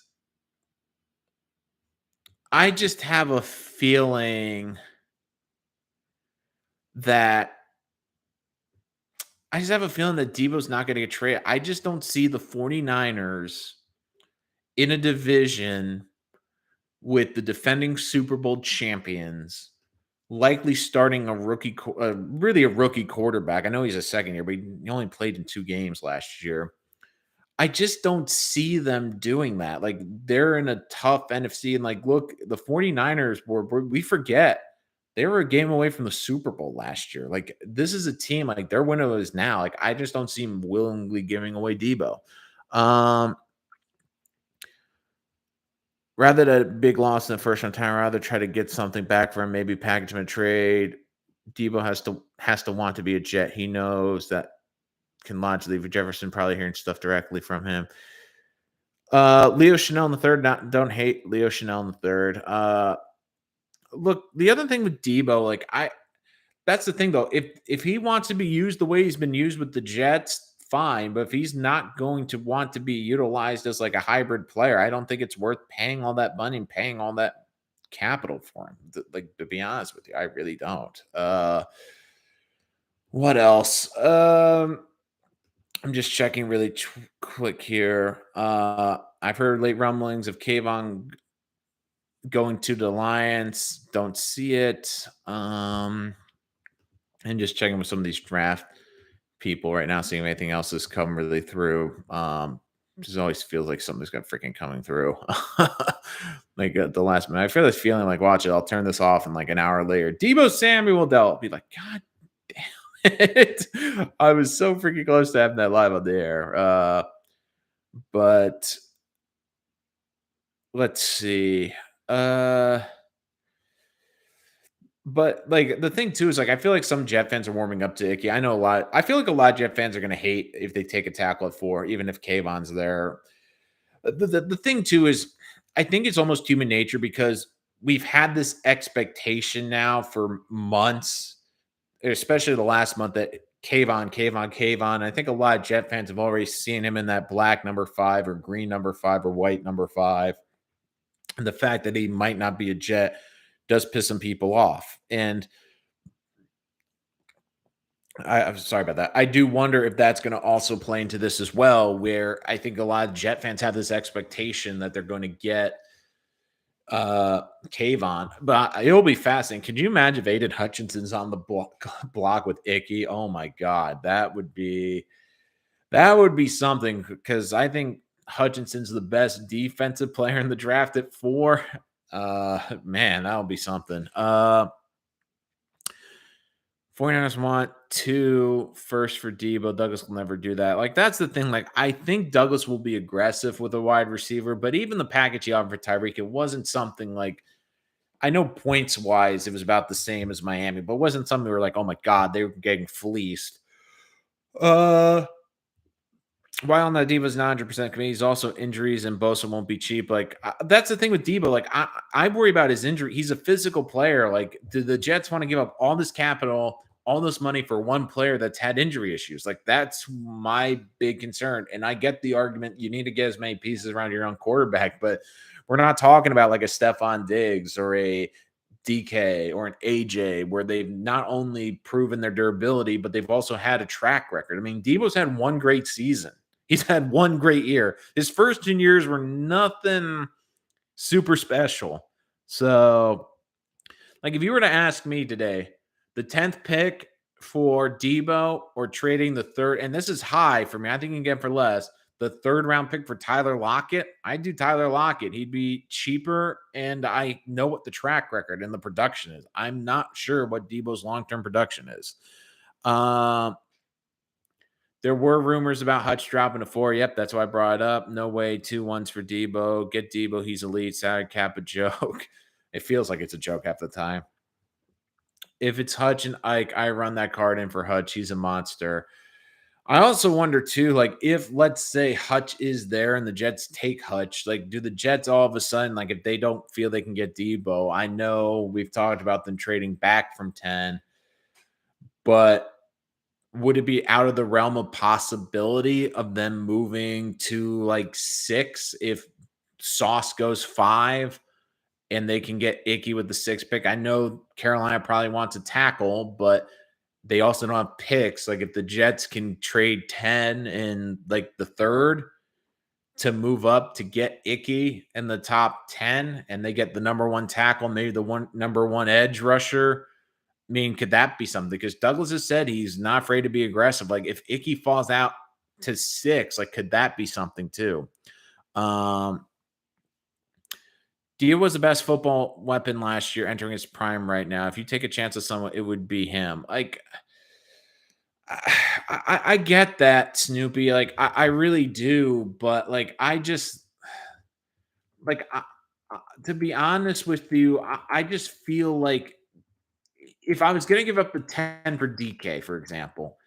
have a feeling that Deebo's not going to get traded. I just don't see the 49ers in a division with the defending Super Bowl champions likely starting a rookie quarterback. I know he's a second year, but he only played in 2 games last year. I just don't see them doing that. Like, they're in a tough NFC, and like, look, the 49ers we forget they were a game away from the Super Bowl last year. Like, this is a team, like, their window is now. Like, I just don't see them willingly giving away Deebo. rather than a big loss in the first round time, rather try to get something back for him, maybe package him a trade. Deebo has to want to be a Jet. He knows that can logically for Jefferson probably hearing stuff directly from him. Leo Chanel in the third. Don't hate Leo Chanel in the third. Look, the other thing with Deebo, like that's the thing though. If he wants to be used the way he's been used with the Jets, fine. But if he's not going to want to be utilized as like a hybrid player, I don't think it's worth paying all that money and paying all that capital for him. Like to be honest with you, I really don't. What else? I'm just checking really quick here. I've heard late rumblings of Kayvon going to the Lions. Don't see it. And just checking with some of these draft people right now, seeing if anything else has come really through. Just always feels like something's got freaking coming through. Like at the last minute, I feel this feeling like, watch it. I'll turn this off, and like an hour later, Deebo Samuel, they'll be like, God damn it! I was so freaking close to having that live on the air. But let's see. But like the thing too is like I feel like some Jet fans are warming up to Icky. I know a lot. I feel like a lot of Jet fans are going to hate if they take a tackle at 4, even if Kayvon's there. The thing too is I think it's almost human nature because we've had this expectation now for months, especially the last month that Kayvon. I think a lot of Jet fans have already seen him in that black number 5 or green number 5 or white number 5. And the fact that he might not be a Jet does piss some people off. And I'm sorry about that. I do wonder if that's going to also play into this as well, where I think a lot of Jet fans have this expectation that they're going to get Kayvon, but it'll be fascinating. Could you imagine if Aiden Hutchinson's on the block with Icky? Oh my God, that would be something because I think Hutchinson's the best defensive player in the draft at 4. Man, that'll be something. 49ers want 2 first for Deebo. Douglas will never do that. Like, that's the thing. Like, I think Douglas will be aggressive with a wide receiver, but even the package he offered for Tyreek, it wasn't something like, I know points wise, it was about the same as Miami, but it wasn't something we were like, oh my God, they were getting fleeced. While on that Deebo's 900% committee, he's also injuries and Bosa won't be cheap. Like that's the thing with Deebo. Like I worry about his injury. He's a physical player. Like do the Jets want to give up all this capital, all this money for one player that's had injury issues? Like that's my big concern. And I get the argument you need to get as many pieces around your own quarterback, but we're not talking about like a Stephon Diggs or a DK or an AJ where they've not only proven their durability, but they've also had a track record. I mean, Deebo's had one great season. He's had one great year. His first 2 years were nothing super special. So, like, if you were to ask me today, the 10th pick for Deebo or trading the third, and this is high for me, I think you can get for less, the 3rd round pick for Tyler Lockett, I'd do Tyler Lockett. He'd be cheaper, and I know what the track record and the production is. I'm not sure what Deebo's long-term production is. There were rumors about Hutch dropping to 4. Yep, that's why I brought it up. No way, 2 1s for Deebo. Get Deebo, he's elite. Salary cap a joke. It feels like it's a joke half the time. If it's Hutch and Ike, I run that card in for Hutch. He's a monster. I also wonder too, like if let's say Hutch is there and the Jets take Hutch, like do the Jets all of a sudden, like if they don't feel they can get Deebo, I know we've talked about them trading back from 10, but would it be out of the realm of possibility of them moving to like 6 if Sauce goes 5 and they can get Icky with the 6th pick? I know Carolina probably wants a tackle, but they also don't have picks. Like if the Jets can trade 10 and like the 3rd to move up to get Icky in the top 10 and they get the number 1 tackle, maybe the number 1 edge rusher. I mean, could that be something? Because Douglas has said he's not afraid to be aggressive. Like if Icky falls out to 6, like could that be something too? Dia was the best football weapon last year, entering his prime right now. If you take a chance with someone, it would be him. Like I get that, Snoopy. Like I really do, but like I just like To be honest with you, I just feel like if I was going to give up a 10 for DK, for example,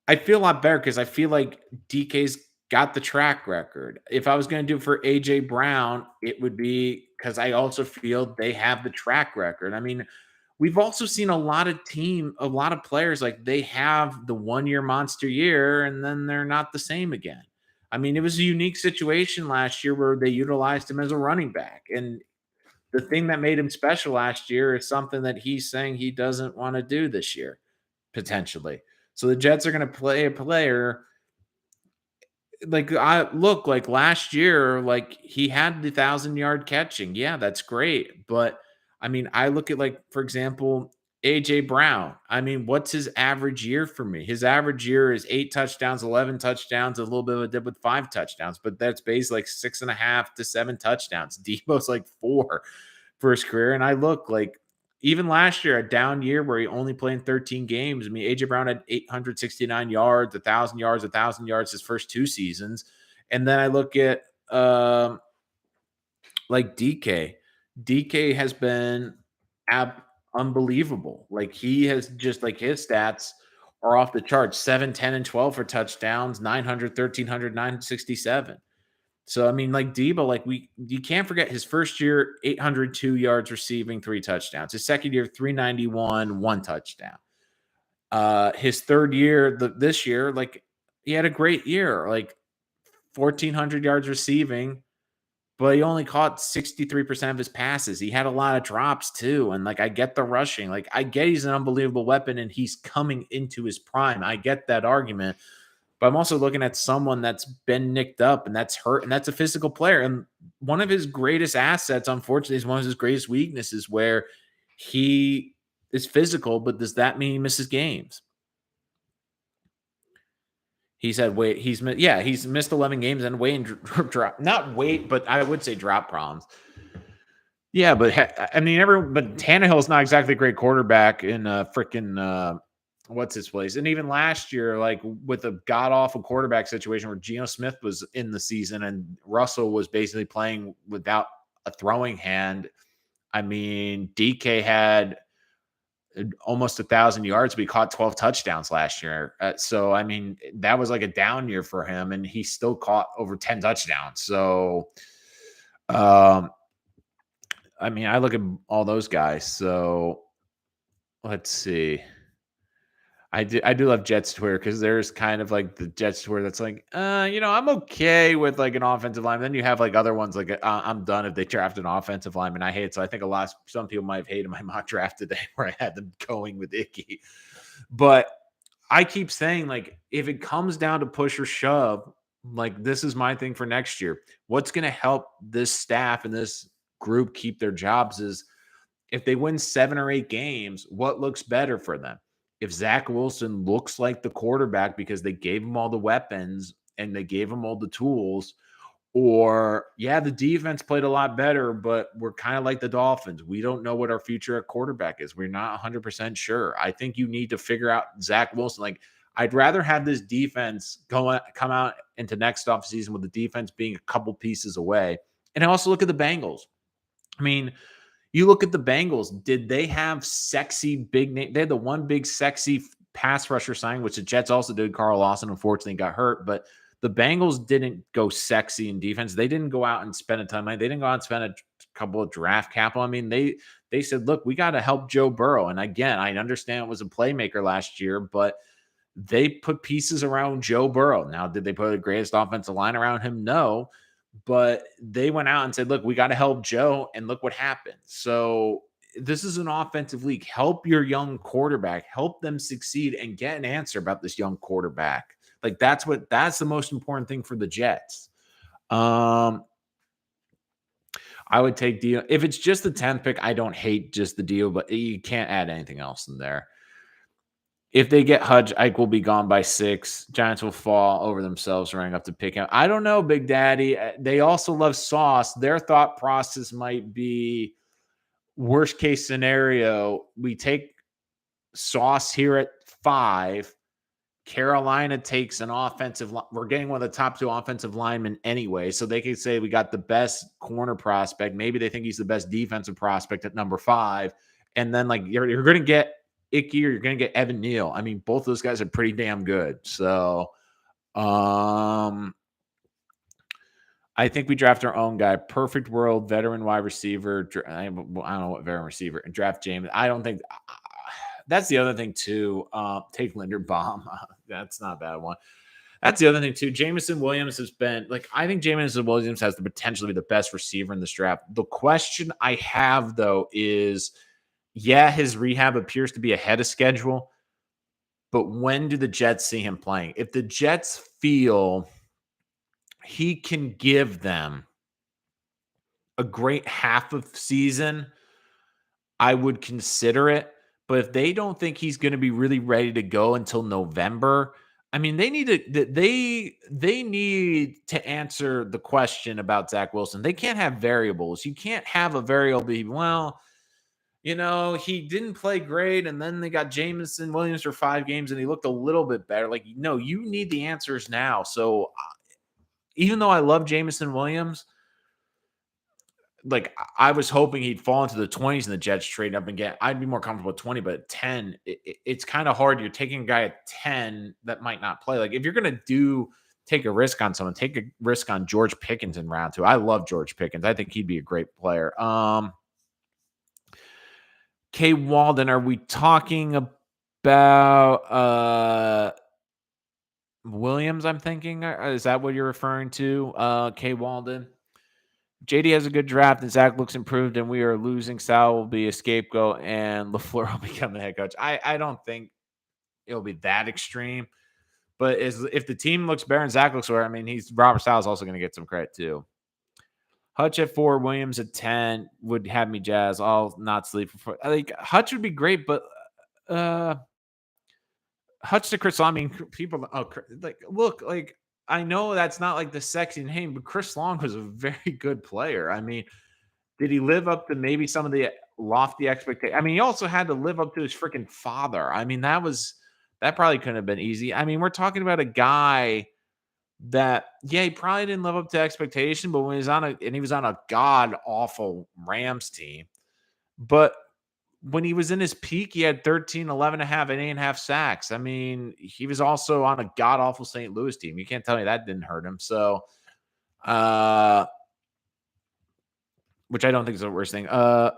I feel a lot better because I feel like DK's got the track record. If I was going to do it for AJ Brown, it would be because I also feel they have the track record. I mean, we've also seen a lot of players like they have the 1 year monster year and then they're not the same again. I mean, it was a unique situation last year where they utilized him as a running back. And the thing that made him special last year is something that he's saying he doesn't want to do this year, potentially. So the Jets are going to play a player like last year, like he had the 1,000 yard catching. Yeah, that's great. But I mean, I look at like, for example, AJ Brown. I mean, what's his average year for me? His average year is 8 touchdowns, 11 touchdowns, a little bit of a dip with 5 touchdowns, but that's basically like 6.5 to 7 touchdowns. Debo's like 4 for his career. And I look like even last year, a down year where he only played in 13 games. I mean, AJ Brown had 869 yards, 1,000 yards his first 2 seasons. And then I look at like DK. DK has been unbelievable. Like he has just like his stats are off the charts 7, 10, and 12 for touchdowns, 900, 1,300, 967. So I mean, like Deebo, you can't forget his first year, 802 yards receiving, 3 touchdowns. His second year, 391, 1 touchdown. His third year, this year, like he had a great year, like 1,400 yards receiving, but he only caught 63% of his passes. He had a lot of drops too, and like I get the rushing, like I get he's an unbelievable weapon and he's coming into his prime. I get that argument. But I'm also looking at someone that's been nicked up and that's hurt, and that's a physical player. And one of his greatest assets, unfortunately, is one of his greatest weaknesses where he is physical, but does that mean he misses games? He's had weight. He's missed 11 games and weight and drop, not weight, but I would say drop problems. Yeah, but I mean, but Tannehill's not exactly a great quarterback in freaking what's his place, and even last year, like with a god awful quarterback situation where Geno Smith was in the season and Russell was basically playing without a throwing hand. I mean, DK had almost 1,000 yards, but he caught 12 touchdowns last year. So I mean, that was like a down year for him, and he still caught over 10 touchdowns. So, I mean, I look at all those guys. So let's see. I do love Jets Twitter because there's kind of like the Jets Twitter that's like, I'm okay with like an offensive line. Then you have like other ones like I'm done if they draft an offensive lineman. I hate it. So I think some people might have hated my mock draft today where I had them going with Icky. But I keep saying like if it comes down to push or shove, like this is my thing for next year. What's going to help this staff and this group keep their jobs is if they win 7 or 8 games, what looks better for them? If Zach Wilson looks like the quarterback because they gave him all the weapons and they gave him all the tools, or the defense played a lot better, but we're kind of like the Dolphins. We don't know what our future at quarterback is. We're not 100% sure. I think you need to figure out Zach Wilson. Like, I'd rather have this defense come out into next offseason with the defense being a couple pieces away. And I also look at the Bengals. I mean, you look at the Bengals. Did they have sexy big name? They had the one big sexy pass rusher signing, which the Jets also did. Carl Lawson, unfortunately, got hurt. But the Bengals didn't go sexy in defense. They didn't go out and spend a ton of money. They didn't go out and spend a couple of draft capital. I mean, they said, look, we got to help Joe Burrow. And again, I understand it was a playmaker last year, but they put pieces around Joe Burrow. Now, did they put the greatest offensive line around him? No. But they went out and said, look, we got to help Joe. And look what happened. So this is an offensive league. Help your young quarterback, help them succeed and get an answer about this young quarterback. Like that's the most important thing for the Jets. I would take deal. If it's just the 10th pick, I don't hate just the deal, but you can't add anything else in there. If they get Hudge, Ike will be gone by 6. Giants will fall over themselves running up to pick him. I don't know, Big Daddy. They also love Sauce. Their thought process might be worst case scenario. We take Sauce here at 5 Carolina takes an we're getting one of the top 2 offensive linemen anyway, so they could say we got the best corner prospect. Maybe they think he's the best defensive prospect at number 5. And then like you're going to get Icky or you're going to get Evan Neal. I mean, both those guys are pretty damn good. So, I think we draft our own guy. Perfect world, veteran wide receiver. I don't know what veteran receiver, and draft James. I don't think that's the other thing too. Take Linderbaum. That's not a bad one. That's the other thing too. Jameson Williams has been like, I think Jameson Williams has the potential to be the best receiver in this draft. The question I have though is, yeah, his rehab appears to be ahead of schedule, but when do the Jets see him playing? If the Jets feel he can give them a great half of season, I would consider it. But if they don't think he's going to be really ready to go until November, I mean, they need to answer the question about Zach Wilson. They can't have variables. You can't have a variable be, well, he didn't play great, and then they got Jameson Williams for 5 games, and he looked a little bit better. Like, no, you need the answers now. So even though I love Jameson Williams, like I was hoping he'd fall into the 20s and the Jets trade up and I'd be more comfortable with 20, but at 10, it's kind of hard. You're taking a guy at 10 that might not play. Like if you're going to take a risk on someone, take a risk on George Pickens in round 2. I love George Pickens. I think he'd be a great player. K. Walden, are we talking about Williams, I'm thinking? Is that what you're referring to, K. Walden? JD has a good draft, and Zach looks improved, and we are losing. Sal will be a scapegoat, and LaFleur will become the head coach. I don't think it'll be that extreme, but if the team looks better and Zach looks better, I mean, Robert Saleh's also going to get some credit too. Hutch at 4, Williams at 10 would have me Jazz. I'll not sleep for. Like Hutch would be great, but Hutch to Chris. I mean, people. Look, like I know that's not like the sexy name, but Chris Long was a very good player. I mean, did he live up to maybe some of the lofty expectations? I mean, he also had to live up to his freaking father. I mean, that probably couldn't have been easy. I mean, we're talking about a guy that, yeah, he probably didn't live up to expectation, but when he was on a god awful Rams team, but when he was in his peak, he had 13, 11 and a half, and 8.5 sacks. I mean, he was also on a god awful St. Louis team. You can't tell me that didn't hurt him. So, which I don't think is the worst thing. I'm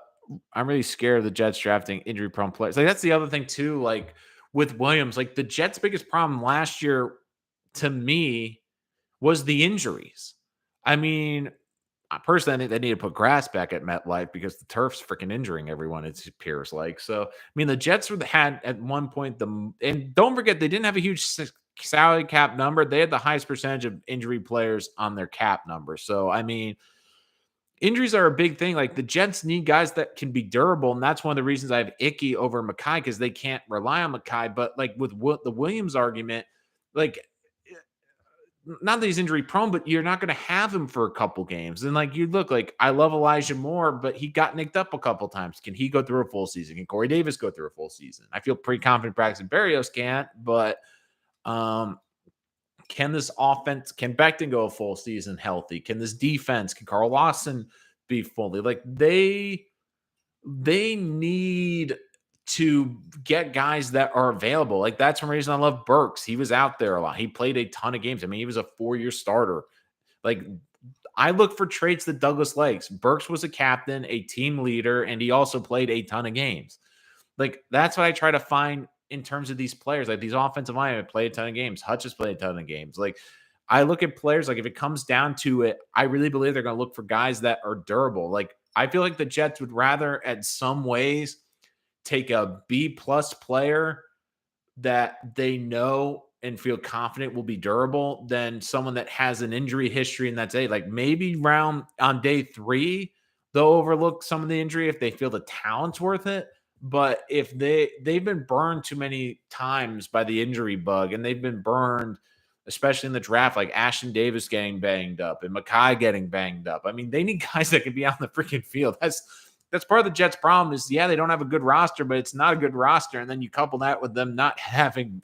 really scared of the Jets drafting injury prone players. Like that's the other thing too. Like with Williams, like the Jets' biggest problem last year to me was the injuries. I mean, personally, I think they need to put grass back at MetLife because the turf's freaking injuring everyone, it appears like. So, I mean, the Jets had at one point and don't forget, they didn't have a huge salary cap number. They had the highest percentage of injury players on their cap number. So, I mean, injuries are a big thing. Like the Jets need guys that can be durable, and that's one of the reasons I have Icky over Mekhi because they can't rely on Mekhi. But like with the Williams argument, like not that he's injury prone, but you're not going to have him for a couple games. And like you look like I love Elijah Moore, but he got nicked up a couple times. Can he go through a full season? Can Corey Davis go through a full season? I feel pretty confident Braxton Berrios can't, but can this offense, can Becton go a full season healthy? Can this defense, can Carl Lawson be fully? Like they need to get guys that are available. Like that's one reason I love Burks. He was out there a lot. He played a ton of games. I mean, he was a 4-year starter. Like I look for traits that Douglas likes. Burks was a captain, a team leader, and he also played a ton of games. Like that's what I try to find in terms of these players. Like these offensive linemen play a ton of games. Hutch has played a ton of games. Like I look at players, like if it comes down to it, I really believe they're going to look for guys that are durable. Like I feel like the Jets would rather at some ways take a B+ player that they know and feel confident will be durable than someone that has an injury history and that's it. Like maybe on day 3, they'll overlook some of the injury if they feel the talent's worth it. But if they've been burned too many times by the injury bug, and they've been burned, especially in the draft, like Ashton Davis getting banged up and Mekhi getting banged up. I mean, they need guys that can be on the freaking field. That's part of the Jets' problem is, yeah, they don't have a good roster, but it's not a good roster. And then you couple that with them not having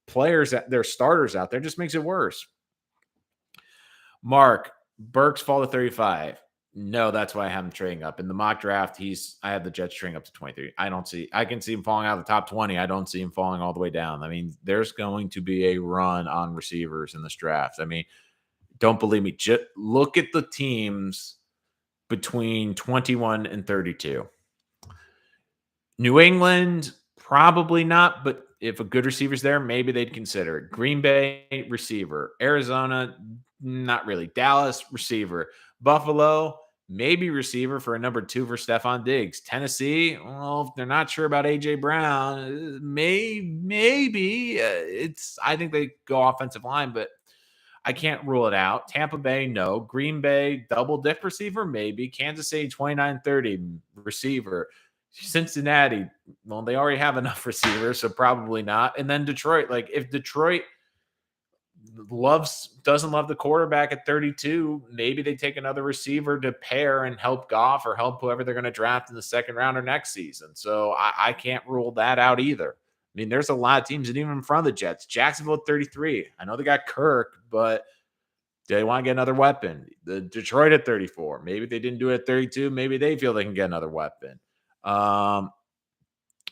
players, their starters out there, just makes it worse. Mark, Burks fall to 35. No, that's why I have him trading up. In the mock draft, I had the Jets trading up to 23. I can see him falling out of the top 20. I don't see him falling all the way down. I mean, there's going to be a run on receivers in this draft. I mean, don't believe me. Just look at the teams between 21 and 32. New England, probably not, but if a good receiver's there, maybe they'd consider it. Green Bay, receiver. Arizona, not really. Dallas, receiver. Buffalo, maybe receiver for a number 2 for Stephon Diggs. Tennessee, well, if they're not sure about A.J. Brown, maybe. I think they go offensive line, but I can't rule it out. Tampa Bay, no. Green Bay, double dip receiver, maybe. Kansas City, 29-30 receiver. Cincinnati, well, they already have enough receivers, so probably not. And then Detroit, like if Detroit doesn't love the quarterback at 32, maybe they take another receiver to pair and help Goff or help whoever they're going to draft in the second round or next season. So I can't rule that out either. I mean, there's a lot of teams that even in front of the Jets. Jacksonville at 33. I know they got Kirk, but do they want to get another weapon? The Detroit at 34. Maybe they didn't do it at 32. Maybe they feel they can get another weapon. And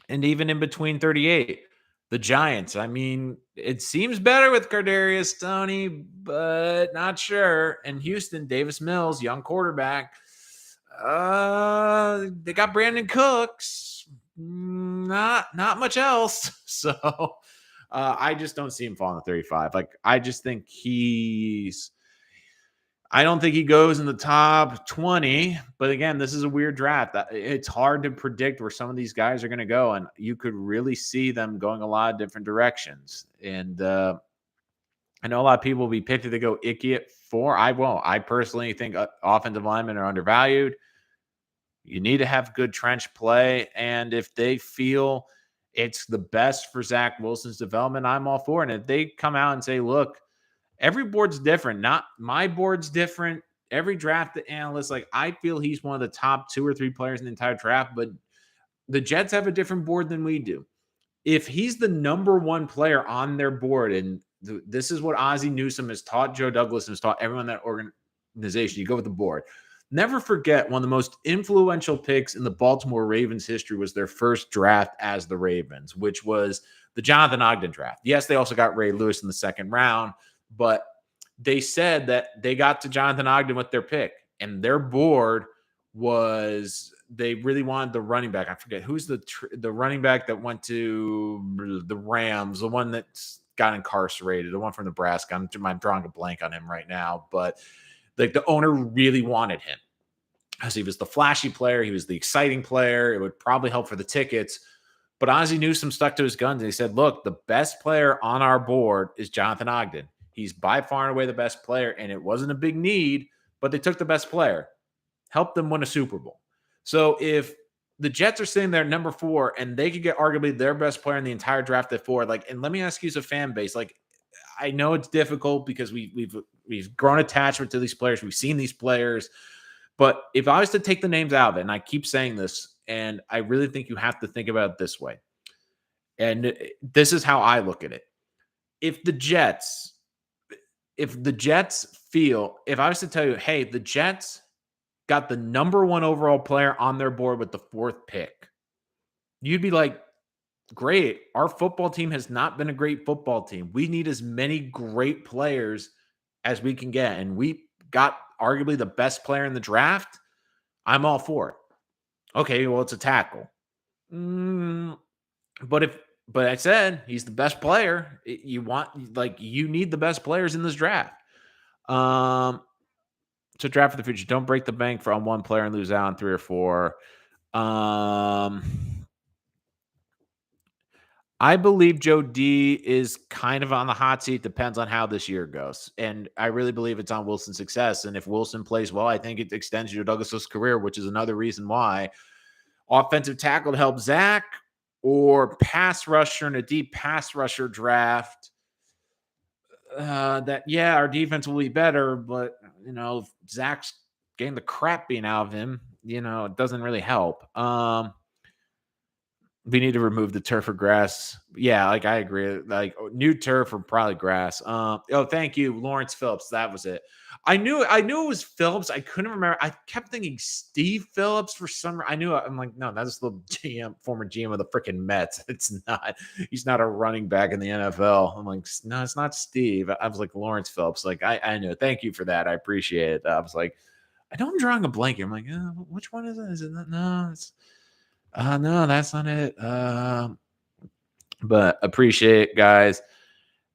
even in between 38, the Giants. I mean, it seems better with Kadarius Toney, but not sure. And Houston, Davis Mills, young quarterback. They got Brandon Cooks. Not much else. So I just don't see him falling to 35. Like, I just think I don't think he goes in the top 20, but again, this is a weird draft. It's hard to predict where some of these guys are going to go, and you could really see them going a lot of different directions. And I know a lot of people will be picked to go icky at 4. I won't. I personally think offensive linemen are undervalued. You need to have good trench play, and if they feel it's the best for Zach Wilson's development, I'm all for it. And if they come out and say, look, every board's different. Not my board's different. Every draft analyst, like I feel he's one of the top 2 or 3 players in the entire draft, but the Jets have a different board than we do. If he's the number 1 player on their board, and this is what Ozzie Newsome has taught Joe Douglas and has taught everyone in that organization, you go with the board. Never forget, one of the most influential picks in the Baltimore Ravens history was their first draft as the Ravens, which was the Jonathan Ogden draft. Yes, they also got Ray Lewis in the second round, but they said that they got to Jonathan Ogden with their pick, and their board was they really wanted the running back. I forget who's the running back that went to the Rams, the one that got incarcerated, the one from Nebraska. I'm drawing a blank on him right now, but like the owner really wanted him because he was the flashy player, he was the exciting player. It would probably help for the tickets. But Ozzie Newsome stuck to his guns and he said, look, the best player on our board is Jonathan Ogden. He's by far and away the best player, and it wasn't a big need, but they took the best player, helped them win a Super Bowl. So if the Jets are sitting there at number 4 and they could get arguably their best player in the entire draft at 4, like, and let me ask you as a fan base, like, I know it's difficult because we've grown attachment to these players. We've seen these players. But if I was to take the names out of it, and I keep saying this, and I really think you have to think about it this way, and this is how I look at it. If the Jets feel, if I was to tell you, hey, the Jets got the number 1 overall player on their board with the 4th pick, you'd be like, great. Our football team has not been a great football team. We need as many great players as we can get. And we got arguably the best player in the draft. I'm all for it. Okay, well, it's a tackle. But I said he's the best player. You need the best players in this draft. So draft for the future. Don't break the bank on 1 player and lose out on 3 or 4. I believe Joe D is kind of on the hot seat. Depends on how this year goes. And I really believe it's on Wilson's success. And if Wilson plays well, I think it extends Joe Douglas' career, which is another reason why offensive tackle to help Zach or pass rusher in a deep pass rusher draft. Our defense will be better, but, Zach's getting the crap being out of him, it doesn't really help. We need to remove the turf or grass. Yeah, like I agree. Like new turf or probably grass. Thank you, Lawrence Phillips. That was it. I knew it was Phillips. I couldn't remember. I kept thinking Steve Phillips for some. I'm like, no, that's the GM, former GM of the freaking Mets. It's not. He's not a running back in the NFL. I'm like, no, it's not Steve. I was like Lawrence Phillips. Like I knew. Thank you for that. I appreciate it. I was like, I know I'm drawing a blank here. I'm like, which one is it? Is it no? It's no, that's not it. But appreciate it, guys.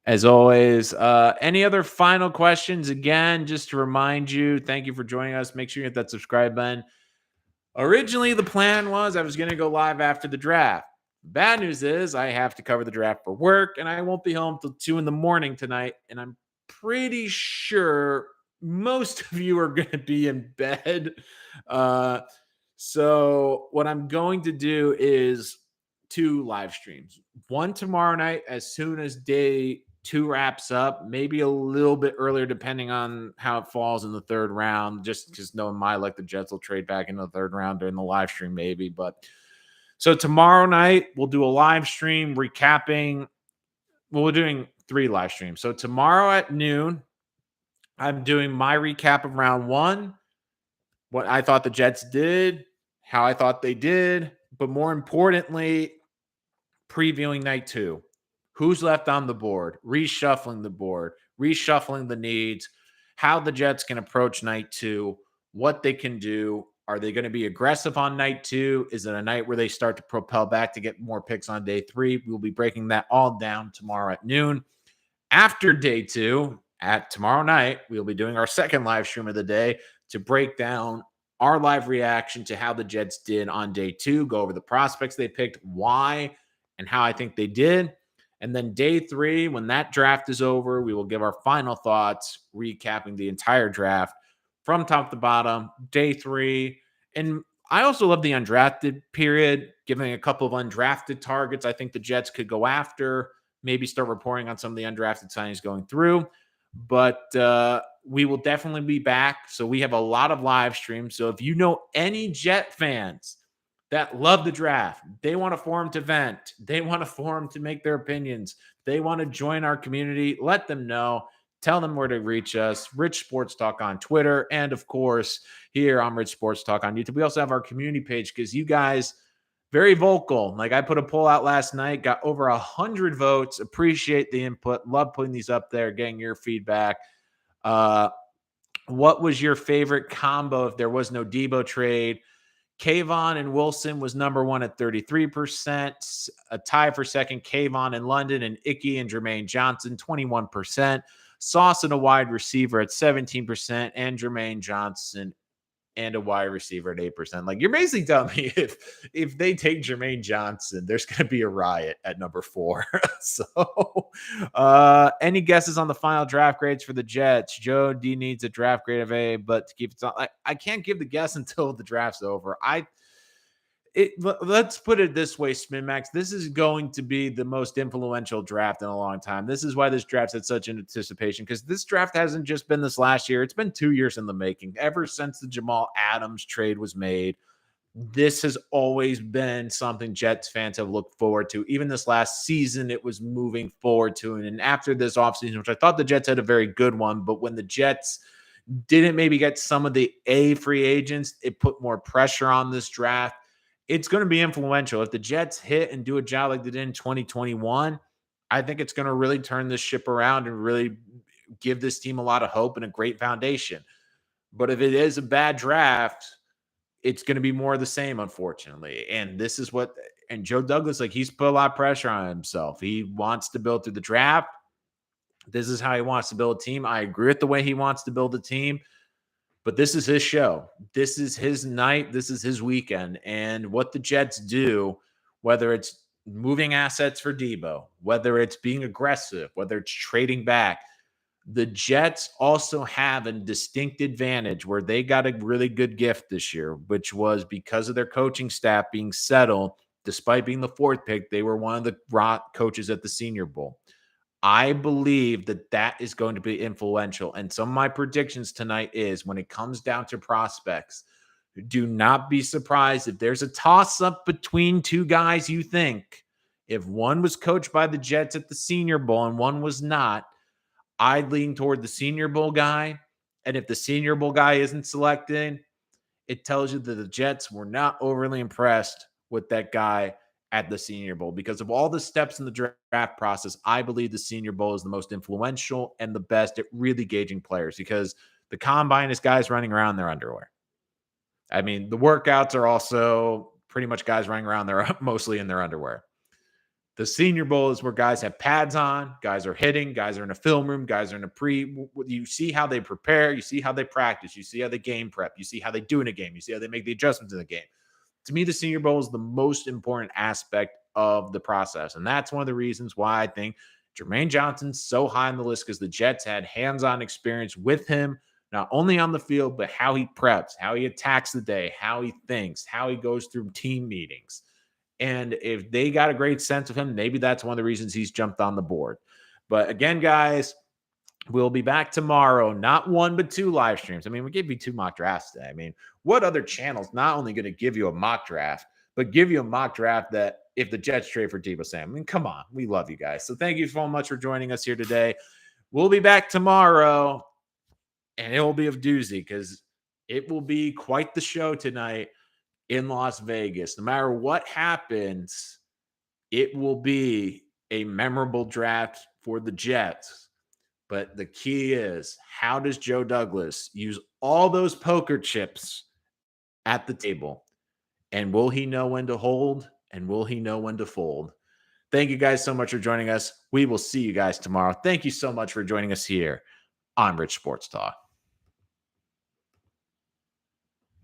As always, any other final questions? Again, just to remind you, thank you for joining us. Make sure you hit that subscribe button. Originally, the plan was I was going to go live after the draft. Bad news is I have to cover the draft for work, and I won't be home till 2 in the morning tonight. And I'm pretty sure most of you are going to be in bed. So what I'm going to do is 2 live streams. One tomorrow night as soon as day 2 wraps up, maybe a little bit earlier depending on how it falls in the 3rd round, just because knowing my luck, the Jets will trade back into the 3rd round during the live stream maybe. But so tomorrow night we'll do a live stream recapping. Well, we're doing 3 live streams. So tomorrow at noon, I'm doing my recap of round 1, what I thought the Jets did, how I thought they did, but more importantly, previewing night 2. Who's left on the board, reshuffling the needs, how the Jets can approach night 2, what they can do. Are they going to be aggressive on night 2? Is it a night where they start to propel back to get more picks on day 3? We'll be breaking that all down tomorrow at noon. After day 2, at tomorrow night, we'll be doing our second live stream of the day to break down our live reaction to how the Jets did on day 2, go over the prospects they picked, why, and how I think they did. And then day 3, when that draft is over, we will give our final thoughts, recapping the entire draft from top to bottom, day 3. And I also love the undrafted period, giving a couple of undrafted targets I think the Jets could go after, maybe start reporting on some of the undrafted signings going through. But we will definitely be back. So we have a lot of live streams. So if you know any Jet fans that love the draft, they want a forum to vent, they want a forum to make their opinions, they want to join our community, let them know. Tell them where to reach us. Rich Sports Talk on Twitter. And of course, here on Rich Sports Talk on YouTube. We also have our community page because you guys very vocal. Like I put a poll out last night, got over 100 votes. Appreciate the input. Love putting these up there, getting your feedback. What was your favorite combo if there was no Deebo trade? Kayvon and Wilson was number 1 at 33%. A tie for second, Kayvon and London, and Icky and Jermaine Johnson, 21%. Sauce and a wide receiver at 17%, and Jermaine Johnson and a wide receiver at 8%. Like, you're basically telling me if they take Jermaine Johnson, there's going to be a riot at number 4. So any guesses on the final draft grades for the Jets? Joe D needs a draft grade of A, but to keep it, I can't give the guess until the draft's over. Let's put it this way, Spinmax. This is going to be the most influential draft in a long time. This is why this draft's had such anticipation, because this draft hasn't just been this last year. It's been 2 years in the making. Ever since the Jamal Adams trade was made, this has always been something Jets fans have looked forward to. Even this last season, it was moving forward to. And after this offseason, which I thought the Jets had a very good one, but when the Jets didn't maybe get some of the A free agents, it put more pressure on this draft. It's going to be influential. If the Jets hit and do a job like they did in 2021, I think it's going to really turn this ship around and really give this team a lot of hope and a great foundation. But if it is a bad draft, it's going to be more of the same, unfortunately. And this is what, and Joe Douglas, like, he's put a lot of pressure on himself. He wants to build through the draft. This is how he wants to build a team. I agree with the way he wants to build a team. But this is his show. This is his night. This is his weekend. And what the Jets do, whether it's moving assets for Deebo, whether it's being aggressive, whether it's trading back, the Jets also have a distinct advantage where they got a really good gift this year, which was because of their coaching staff being settled. Despite being the 4th pick, they were one of the coaches at the Senior Bowl. I believe that is going to be influential. And some of my predictions tonight is when it comes down to prospects, Do not be surprised if there's a toss-up between two guys you think. If one was coached by the Jets at the Senior Bowl and one was not, I'd lean toward the Senior Bowl guy. And if the Senior Bowl guy isn't selected, it tells you that the Jets were not overly impressed with that guy at the Senior Bowl. Because of all the steps in the draft process, I believe the Senior Bowl is the most influential and the best at really gauging players, because the combine is guys running around in their underwear. I mean, the workouts are also pretty much guys running around there mostly in their underwear. The Senior Bowl is where guys have pads on, guys are hitting, guys are in a film room, guys are in a pre. You see how they prepare, you see how they practice, you see how they game prep, you see how they do in a game, you see how they make the adjustments in the game. To me, the Senior Bowl is the most important aspect of the process. And that's one of the reasons why I think Jermaine Johnson's so high on the list, because the Jets had hands-on experience with him, not only on the field, but how he preps, how he attacks the day, how he thinks, how he goes through team meetings. And if they got a great sense of him, maybe that's one of the reasons he's jumped on the board. But again, guys, we'll be back tomorrow. Not one, but 2 live streams. I mean, we gave you 2 mock drafts today. I mean, what other channel's not only going to give you a mock draft, but give you a mock draft that if the Jets trade for Deebo Samuel? I mean, come on. We love you guys. So thank you so much for joining us here today. We'll be back tomorrow, and it will be of doozy, because it will be quite the show tonight in Las Vegas. No matter what happens, it will be a memorable draft for the Jets. But the key is, how does Joe Douglas use all those poker chips at the table? And will he know when to hold? And will he know when to fold? Thank you guys so much for joining us. We will see you guys tomorrow. Thank you so much for joining us here on Rich Sports Talk.